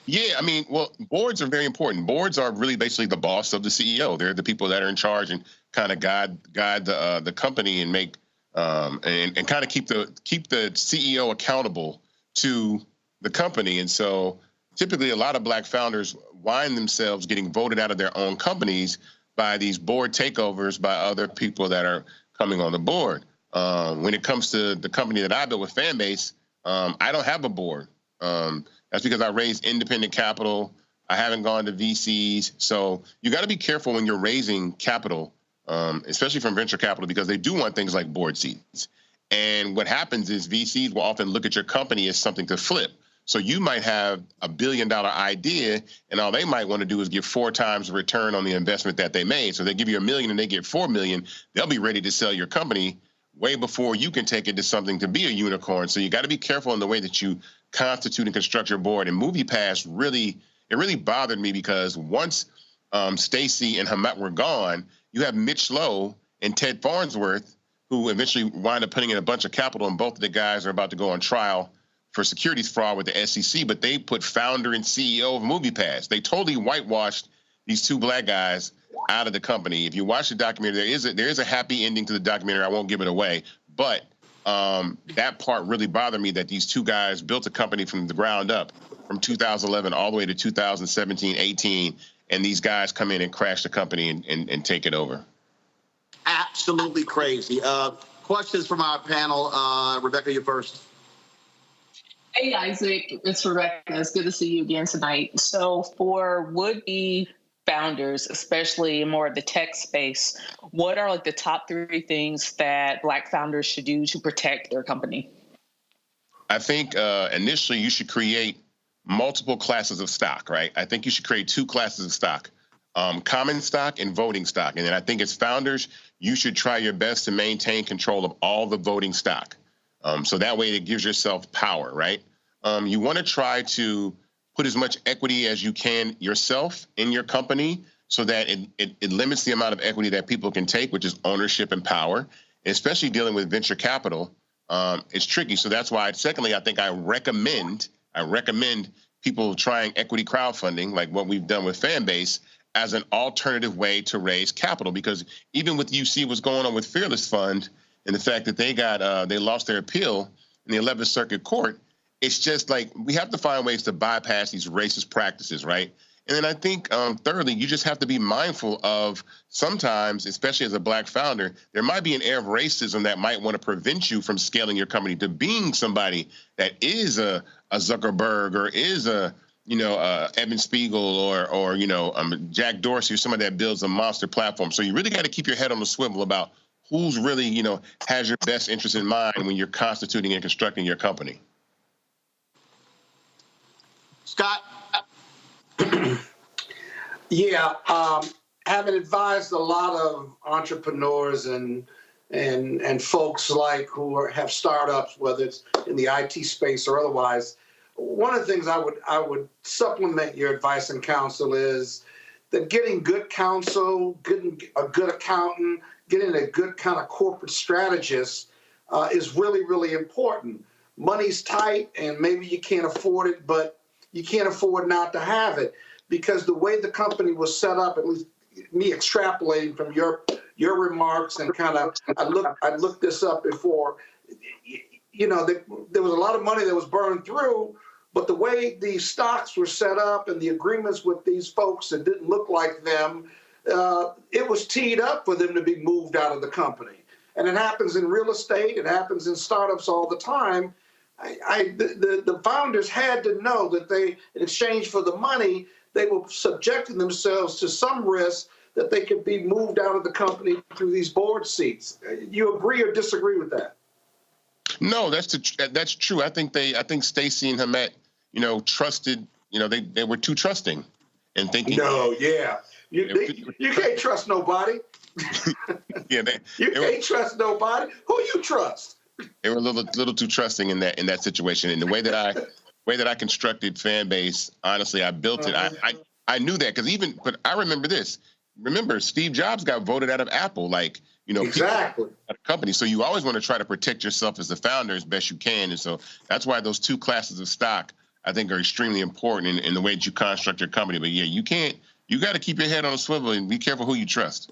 Speaker 13: Yeah, I mean, well, boards are very important. Boards are really basically the boss of the CEO. They're the people that are in charge and kind of guide the company and make and kind of keep the CEO accountable to the company. And so typically a lot of black founders wind themselves getting voted out of their own companies by these board takeovers by other people that are coming on the board. When it comes to the company that I built with Fanbase, I don't have a board. That's because I raised independent capital. I haven't gone to VCs. So you got to be careful when you're raising capital, especially from venture capital, because they do want things like board seats. And what happens is VCs will often look at your company as something to flip. So you might have $1 billion idea, and all they might want to do is give 4 times the return on the investment that they made. So they give you $1 million and they get $4 million. They'll be ready to sell your company way before you can take it to something to be a unicorn. So you got to be careful in the way that you constitute and construct your board. And MoviePass really bothered me, because once Stacy and Hamet were gone, you have Mitch Lowe and Ted Farnsworth, who eventually wind up putting in a bunch of capital, and both of the guys are about to go on trial for securities fraud with the SEC, but they put founder and CEO of MoviePass. They totally whitewashed these 2 black guys out of the company. If you watch the documentary, there is a happy ending to the documentary. I won't give it away, but that part really bothered me, that these 2 guys built a company from the ground up from 2011 all the way to 2017, 18, and these guys come in and crash the company and take it over.
Speaker 1: Absolutely crazy. Questions from our panel. Rebecca, you first.
Speaker 3: Hey, Isaac, it's Rebecca. It's good to see you again tonight. So for would-be founders, especially more of the tech space, what are like the top 3 things that black founders should do to protect their company?
Speaker 13: I think initially you should create multiple classes of stock, right? I think you should create 2 classes of stock, common stock and voting stock. And then I think as founders, you should try your best to maintain control of all the voting stock. So that way it gives yourself power, right? You want to try to put as much equity as you can yourself in your company, so that it limits the amount of equity that people can take, which is ownership and power. And especially dealing with venture capital, it's tricky. So that's why, secondly, I think I recommend people trying equity crowdfunding, like what we've done with Fanbase, as an alternative way to raise capital. Because even with UC, what's going on with Fearless Fund and the fact that they lost their appeal in the 11th Circuit Court, it's just like we have to find ways to bypass these racist practices, right? And then I think, thirdly, you just have to be mindful of sometimes, especially as a black founder, there might be an air of racism that might want to prevent you from scaling your company to being somebody that is a Zuckerberg or is a Evan Spiegel or Jack Dorsey or somebody that builds a monster platform. So you really got to keep your head on the swivel about who's really, has your best interest in mind when you're constituting and constructing your company.
Speaker 1: Scott?
Speaker 2: Yeah, having advised a lot of entrepreneurs and folks who have startups, whether it's in the IT space or otherwise, one of the things I would supplement your advice and counsel is that getting good counsel, getting a good accountant, getting a good kind of corporate strategist is really, really important. Money's tight, and maybe you can't afford it, but you can't afford not to have it, because the way the company was set up, at least me extrapolating from your remarks, and kind of I looked this up before, there was a lot of money that was burned through, but the way these stocks were set up and the agreements with these folks that didn't look like them, it was teed up for them to be moved out of the company. And it happens in real estate, it happens in startups all the time. The founders had to know that they, in exchange for the money, they were subjecting themselves to some risk that they could be moved out of the company through these board seats. You agree or disagree with that?
Speaker 13: No, that's true. I think Stacy and Hamet, trusted. They were too trusting, and thinking.
Speaker 2: No, yeah, you can't trust nobody.
Speaker 13: Yeah,
Speaker 2: you can't trust nobody. Who you trust?
Speaker 13: They were a little too trusting in that situation. And the way that I constructed Fanbase, honestly, I built it. I knew that because but I remember this. Remember, Steve Jobs got voted out of Apple, like,
Speaker 2: exactly.
Speaker 13: At a company. So you always want to try to protect yourself as the founder as best you can. And so that's why those two classes of stock, I think, are extremely important in the way that you construct your company. But yeah, you got to keep your head on a swivel and be careful who you trust.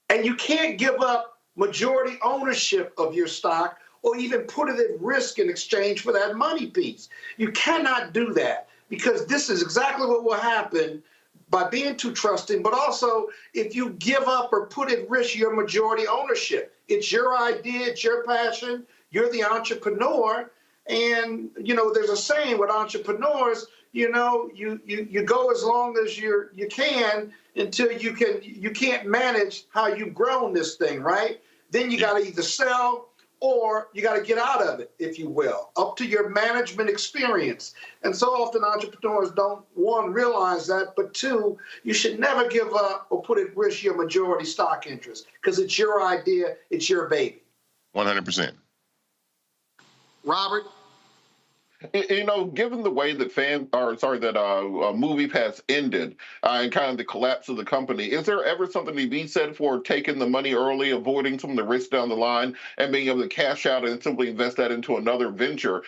Speaker 2: And you can't give up majority ownership of your stock or even put it at risk in exchange for that money piece. You cannot do that, because this is exactly what will happen by being too trusting, but also if you give up or put at risk your majority ownership. It's your idea, it's your passion, you're the entrepreneur. And, there's a saying with entrepreneurs, you go as long as you can until you can't manage how you've grown this thing, right? Then you got to either sell or you got to get out of it, if you will, up to your management experience. And so often entrepreneurs don't, one, realize that, but two, you should never give up or put at risk your majority stock interest, because it's your idea, it's your baby.
Speaker 13: 100%.
Speaker 1: Robert?
Speaker 4: Given the way that MoviePass ended and kind of the collapse of the company, is there ever something to be said for taking the money early, avoiding some of the risks down the line, and being able to cash out and simply invest that into another venture?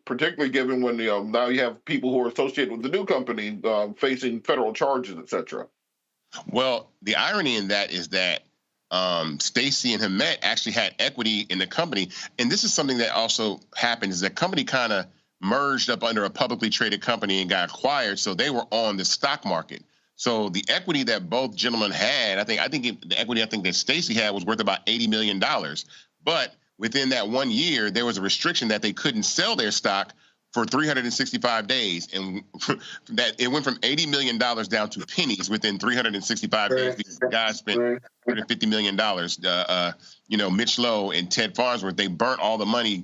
Speaker 4: Particularly given when now you have people who are associated with the new company facing federal charges, et cetera.
Speaker 13: Well, the irony in that is that Stacy and Hamet actually had equity in the company, and this is something that also happened: is that company kind of merged up under a publicly traded company and got acquired, so they were on the stock market. So the equity that both gentlemen had, the equity that Stacy had was worth about $80 million. But within that 1 year, there was a restriction that they couldn't sell their stock for 365 days, and that it went from $80 million down to pennies within 365 days. Because the guys spent $150 million. Mitch Lowe and Ted Farnsworth, they burnt all the money,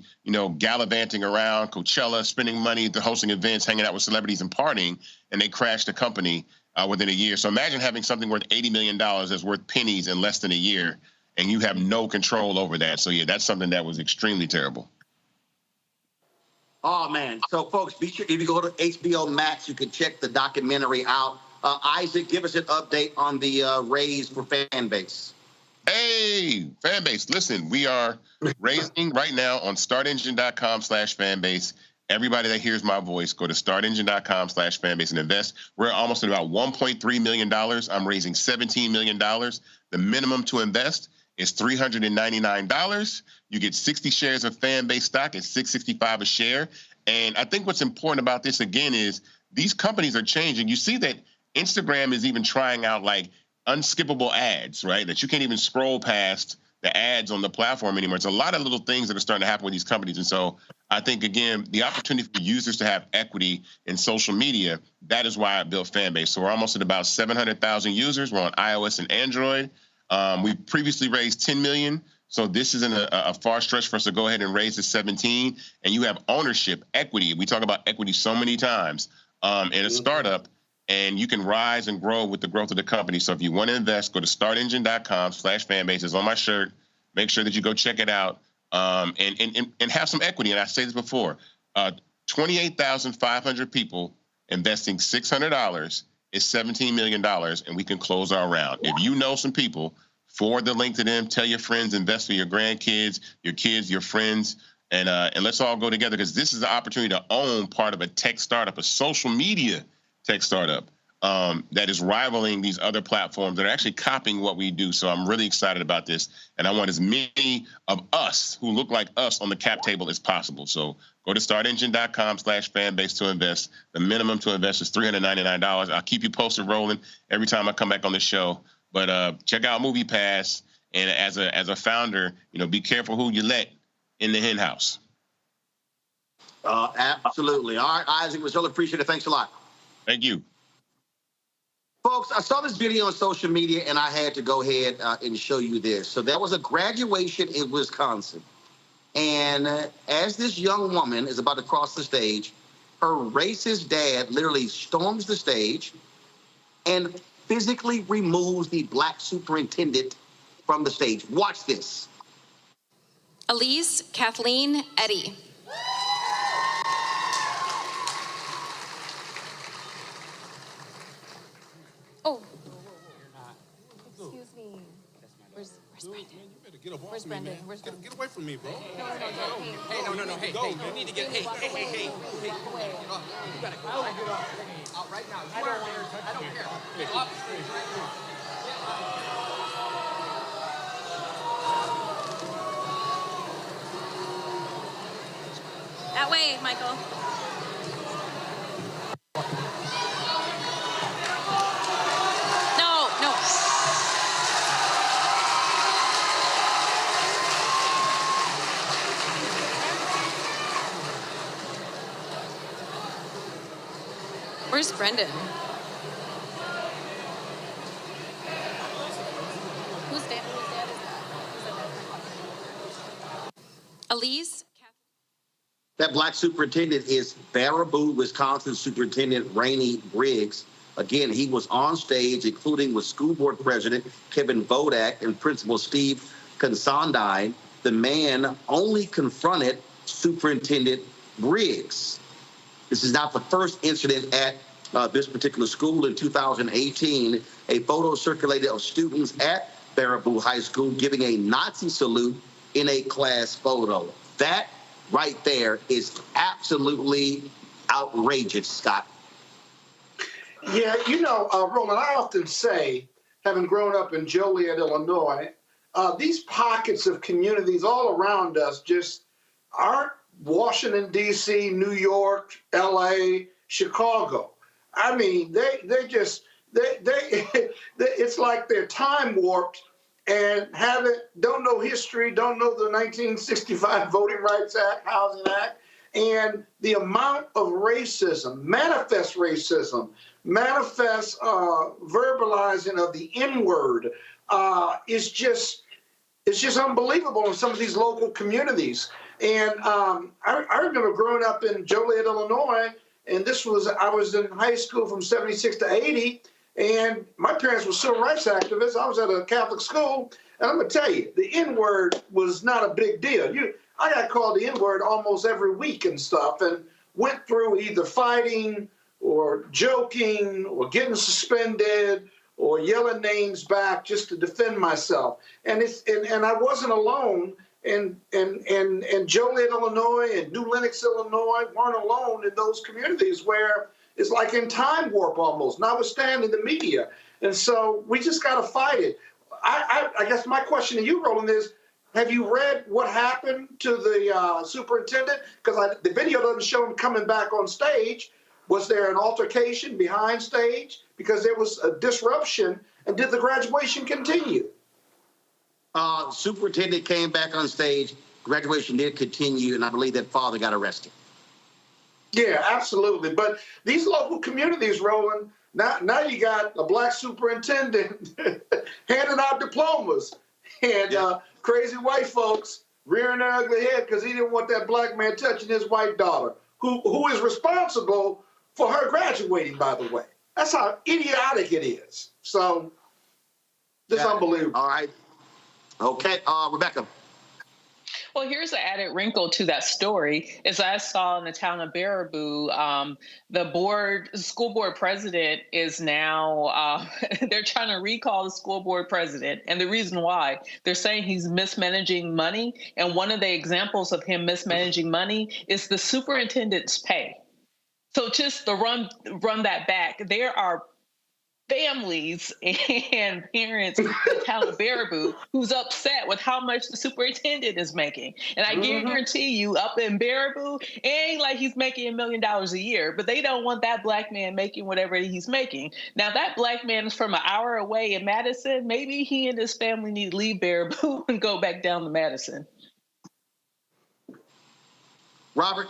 Speaker 13: gallivanting around Coachella, spending money, hosting events, hanging out with celebrities and partying, and they crashed the company within a year. So imagine having something worth $80 million that's worth pennies in less than a year, and you have no control over that. So yeah, that's something that was extremely terrible.
Speaker 1: Oh, man. So, folks, be sure if you go to HBO Max, you can check the documentary out. Isaac, give us an update on the raise for fan base.
Speaker 13: Hey, fan base. Listen, we are raising right now on startengine.com/fanbase. Everybody that hears my voice, go to startengine.com/fanbase and invest. We're almost at about $1.3 million. I'm raising $17 million. The minimum to invest is $399. You get 60 shares of fan base stock at $665 a share. And I think what's important about this, again, is these companies are changing. You see that Instagram is even trying out like unskippable ads, right? That you can't even scroll past the ads on the platform anymore. It's a lot of little things that are starting to happen with these companies. And so I think, again, the opportunity for users to have equity in social media, that is why I built Fanbase. So we're almost at about 700,000 users. We're on iOS and Android. We previously raised $10 million. So this isn't a far stretch for us to go ahead and raise to 17. And you have ownership, equity. We talk about equity so many times in a startup. And you can rise and grow with the growth of the company. So if you want to invest, go to startengine.com/fanbase. It's on my shirt. Make sure that you go check it out and have some equity. And I say this before, 28,500 people investing $600 is $17 million, and we can close our round. If you know some people, forward the link to them, tell your friends, invest for your grandkids, your kids, your friends, and let's all go together, because this is the opportunity to own part of a tech startup, a social media tech startup that is rivaling these other platforms that are actually copying what we do. So I'm really excited about this, and I want as many of us who look like us on the cap table as possible. So go to startengine.com/fanbase to invest. The minimum to invest is $399. I'll keep you posted, Roland, every time I come back on the show. But check out MoviePass, and as a founder, be careful who you let in the hen house.
Speaker 1: Absolutely. All right, Isaac, was really appreciated. Thanks a lot.
Speaker 13: Thank you.
Speaker 1: Folks, I saw this video on social media, and I had to go ahead and show you this. So there was a graduation in Wisconsin. And as this young woman is about to cross the stage, her racist dad literally storms the stage and physically removes the black superintendent from the stage. Watch this.
Speaker 14: Elise Kathleen Eddy. Oh. Excuse me. Where's Brendan? Where's Brendan? Where's Brendan?
Speaker 18: Get away from me, bro.
Speaker 14: No.
Speaker 9: Hey, no. Hey, you need to get. Hey.
Speaker 14: You gotta go. Out right now. I don't care. Get off the stage right now. That way, Michael. No. Where's Brendan? Whose dad is that? Elise?
Speaker 1: That black superintendent is Baraboo, Wisconsin Superintendent Rainey Briggs. Again, he was on stage, including with school board president Kevin Bodak and principal Steve Consondine. The man only confronted Superintendent Briggs. This is not the first incident at this particular school. In 2018, a photo circulated of students at Baraboo High School giving a Nazi salute in a class photo. That right there is absolutely outrageous, Scott.
Speaker 2: Yeah, Roland, I often say, having grown up in Joliet, Illinois, these pockets of communities all around us just aren't Washington, D.C., New York, L.A., Chicago. I mean, they it's like they're time warped and don't know history, don't know the 1965 Voting Rights Act, Housing Act, and the amount of racism, manifest verbalizing of the N-word is just unbelievable in some of these local communities. And I remember growing up in Joliet, Illinois, and I was in high school from 76 to 80, and my parents were civil rights activists. I was at a Catholic school, and I'm going to tell you, the N-word was not a big deal. I got called the N-word almost every week and stuff, and went through either fighting or joking or getting suspended or yelling names back just to defend myself. And I wasn't alone. And Joliet, Illinois, and New Lenox, Illinois weren't alone in those communities where it's like in time warp almost, notwithstanding the media. And so we just got to fight it. I guess my question to you, Roland, is, have you read what happened to the superintendent? Because the video doesn't show him coming back on stage. Was there an altercation behind stage? Because there was a disruption, and did the graduation continue?
Speaker 1: Superintendent came back on stage. Graduation did continue, and I believe that father got arrested.
Speaker 2: Yeah, absolutely. But these local communities, Roland, now you got a black superintendent handing out diplomas, and crazy white folks rearing their ugly head because he didn't want that black man touching his white daughter, who is responsible for her graduating, by the way. That's how idiotic it is. So, just unbelievable.
Speaker 1: All right. Okay, Rebecca.
Speaker 3: Well, here's an added wrinkle to that story. As I saw in the town of Baraboo, the school board president is now, they're trying to recall the school board president. And the reason why, they're saying he's mismanaging money. And one of the examples of him mismanaging money is the superintendent's pay. So just to run that back, there are families and parents in the town of Baraboo who's upset with how much the superintendent is making. And I guarantee you, up in Baraboo, it ain't like he's making $1 million a year, but they don't want that black man making whatever he's making. Now, that black man is from an hour away in Madison. Maybe he and his family need to leave Baraboo and go back down to Madison.
Speaker 1: Robert?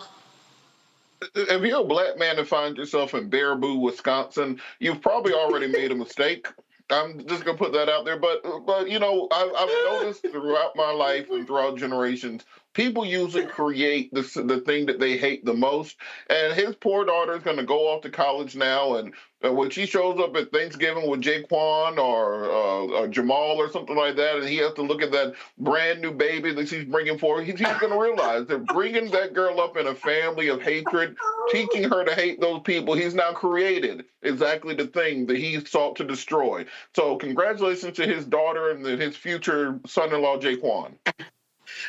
Speaker 4: If you're a black man and find yourself in Baraboo, Wisconsin, you've probably already made a mistake. I'm just gonna put that out there. But I've noticed throughout my life and throughout generations, People usually create the thing that they hate the most. And his poor daughter is going to go off to college now, and when she shows up at Thanksgiving with Jaquan or Jamal or something like that, and he has to look at that brand new baby that she's bringing forward, he's going to realize that bringing that girl up in a family of hatred, teaching her to hate those people, he's now created exactly the thing that he sought to destroy. So congratulations to his daughter and his future son-in-law, Jaquan.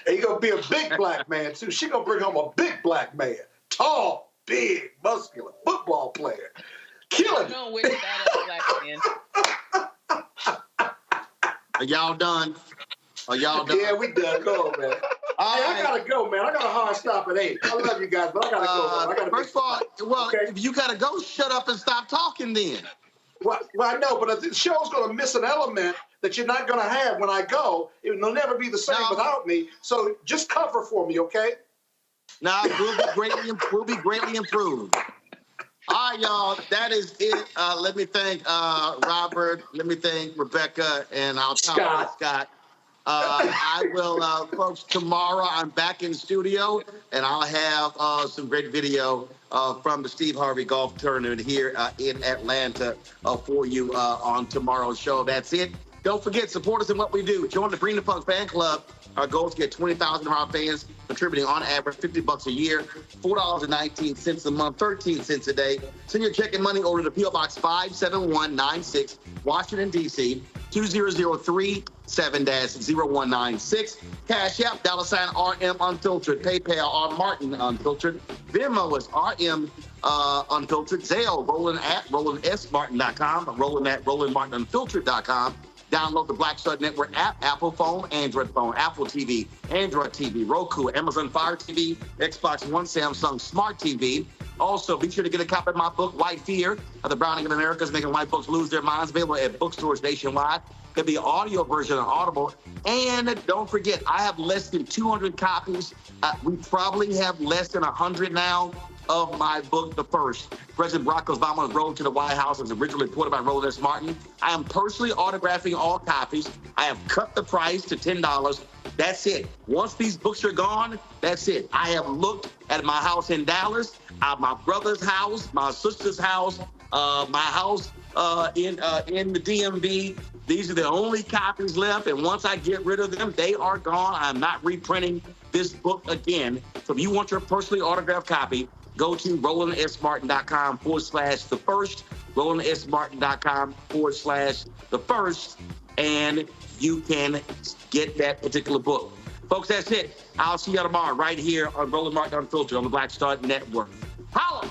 Speaker 2: And he's going to be a big black man, too. She's going to bring home a big black man. Tall, big, muscular, football player. Killing
Speaker 3: it. With that black man.
Speaker 1: Are y'all done? Are y'all done?
Speaker 2: Yeah, we done. Go on, man. Hey, I got to go, man. I got a hard stop at 8. I love you guys, but I got to go, man. I gotta
Speaker 1: first of all, well, okay. If you got to go, shut up and stop talking then.
Speaker 2: Well, I know, but the show's going to miss an element that you're not going to have when I go. It'll never be the same without me. So just cover for me, okay?
Speaker 1: Nah, we'll be greatly improved. All right, y'all. That is it. Let me thank Robert. Let me thank Rebecca, and I'll talk to Scott. I will, folks. Tomorrow I'm back in the studio, and I'll have some great video from the Steve Harvey Golf Tournament here in Atlanta for you on tomorrow's show. That's it. Don't forget, support us in what we do. Join the Bring the Funk fan club. Our goal is to get 20,000 of our fans contributing on average $50 a year, $4.19 a month, 13 cents a day. Send your check and money order to P.O. Box 57196, Washington, D.C., 20037-0196. Cash App, $RM Unfiltered. PayPal, R Martin Unfiltered. Venmo is RM Unfiltered. Zelle, Roland at RolandSMartin.com. Roland at RolandMartinUnfiltered.com. Download the Black Star Network app, Apple phone, Android phone, Apple TV, Android TV, Roku, Amazon Fire TV, Xbox One, Samsung Smart TV. Also, be sure to get a copy of my book, White Fear, The Browning of America is Making White Folks Lose Their Minds, available at bookstores nationwide. There'll be an audio version on Audible. And don't forget, I have less than 200 copies. We probably have less than 100 now of my book, The First. President Barack Obama's Road to the White House was originally reported by Roland Martin. I am personally autographing all copies. I have cut the price to $10. That's it. Once these books are gone, that's it. I have looked at my house in Dallas, my brother's house, my sister's house, my house in the DMV. These are the only copies left, and once I get rid of them, they are gone. I'm not reprinting this book again. So if you want your personally autographed copy, go to RolandSMartin.com/the first, RolandSMartin.com/the first, and you can get that particular book. Folks, that's it. I'll see you tomorrow right here on Roland Martin Unfiltered on the Black Star Network. Holla!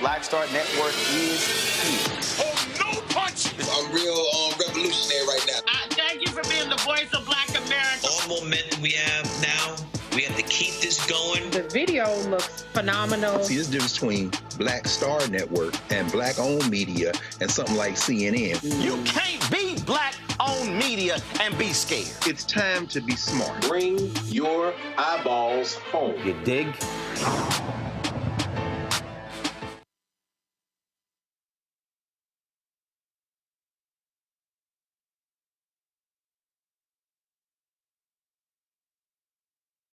Speaker 12: Black Star Network is here.
Speaker 9: Oh, no punch!
Speaker 10: I'm real revolutionary right now.
Speaker 31: Thank you for being the voice of Black America.
Speaker 9: All momentum we have now, we have to keep this going.
Speaker 8: The video looks phenomenal.
Speaker 5: See, there's a difference between Black Star Network and black-owned media and something like CNN.
Speaker 9: You can't be black-owned media and be scared.
Speaker 5: It's time to be smart.
Speaker 10: Bring your eyeballs home.
Speaker 12: You dig?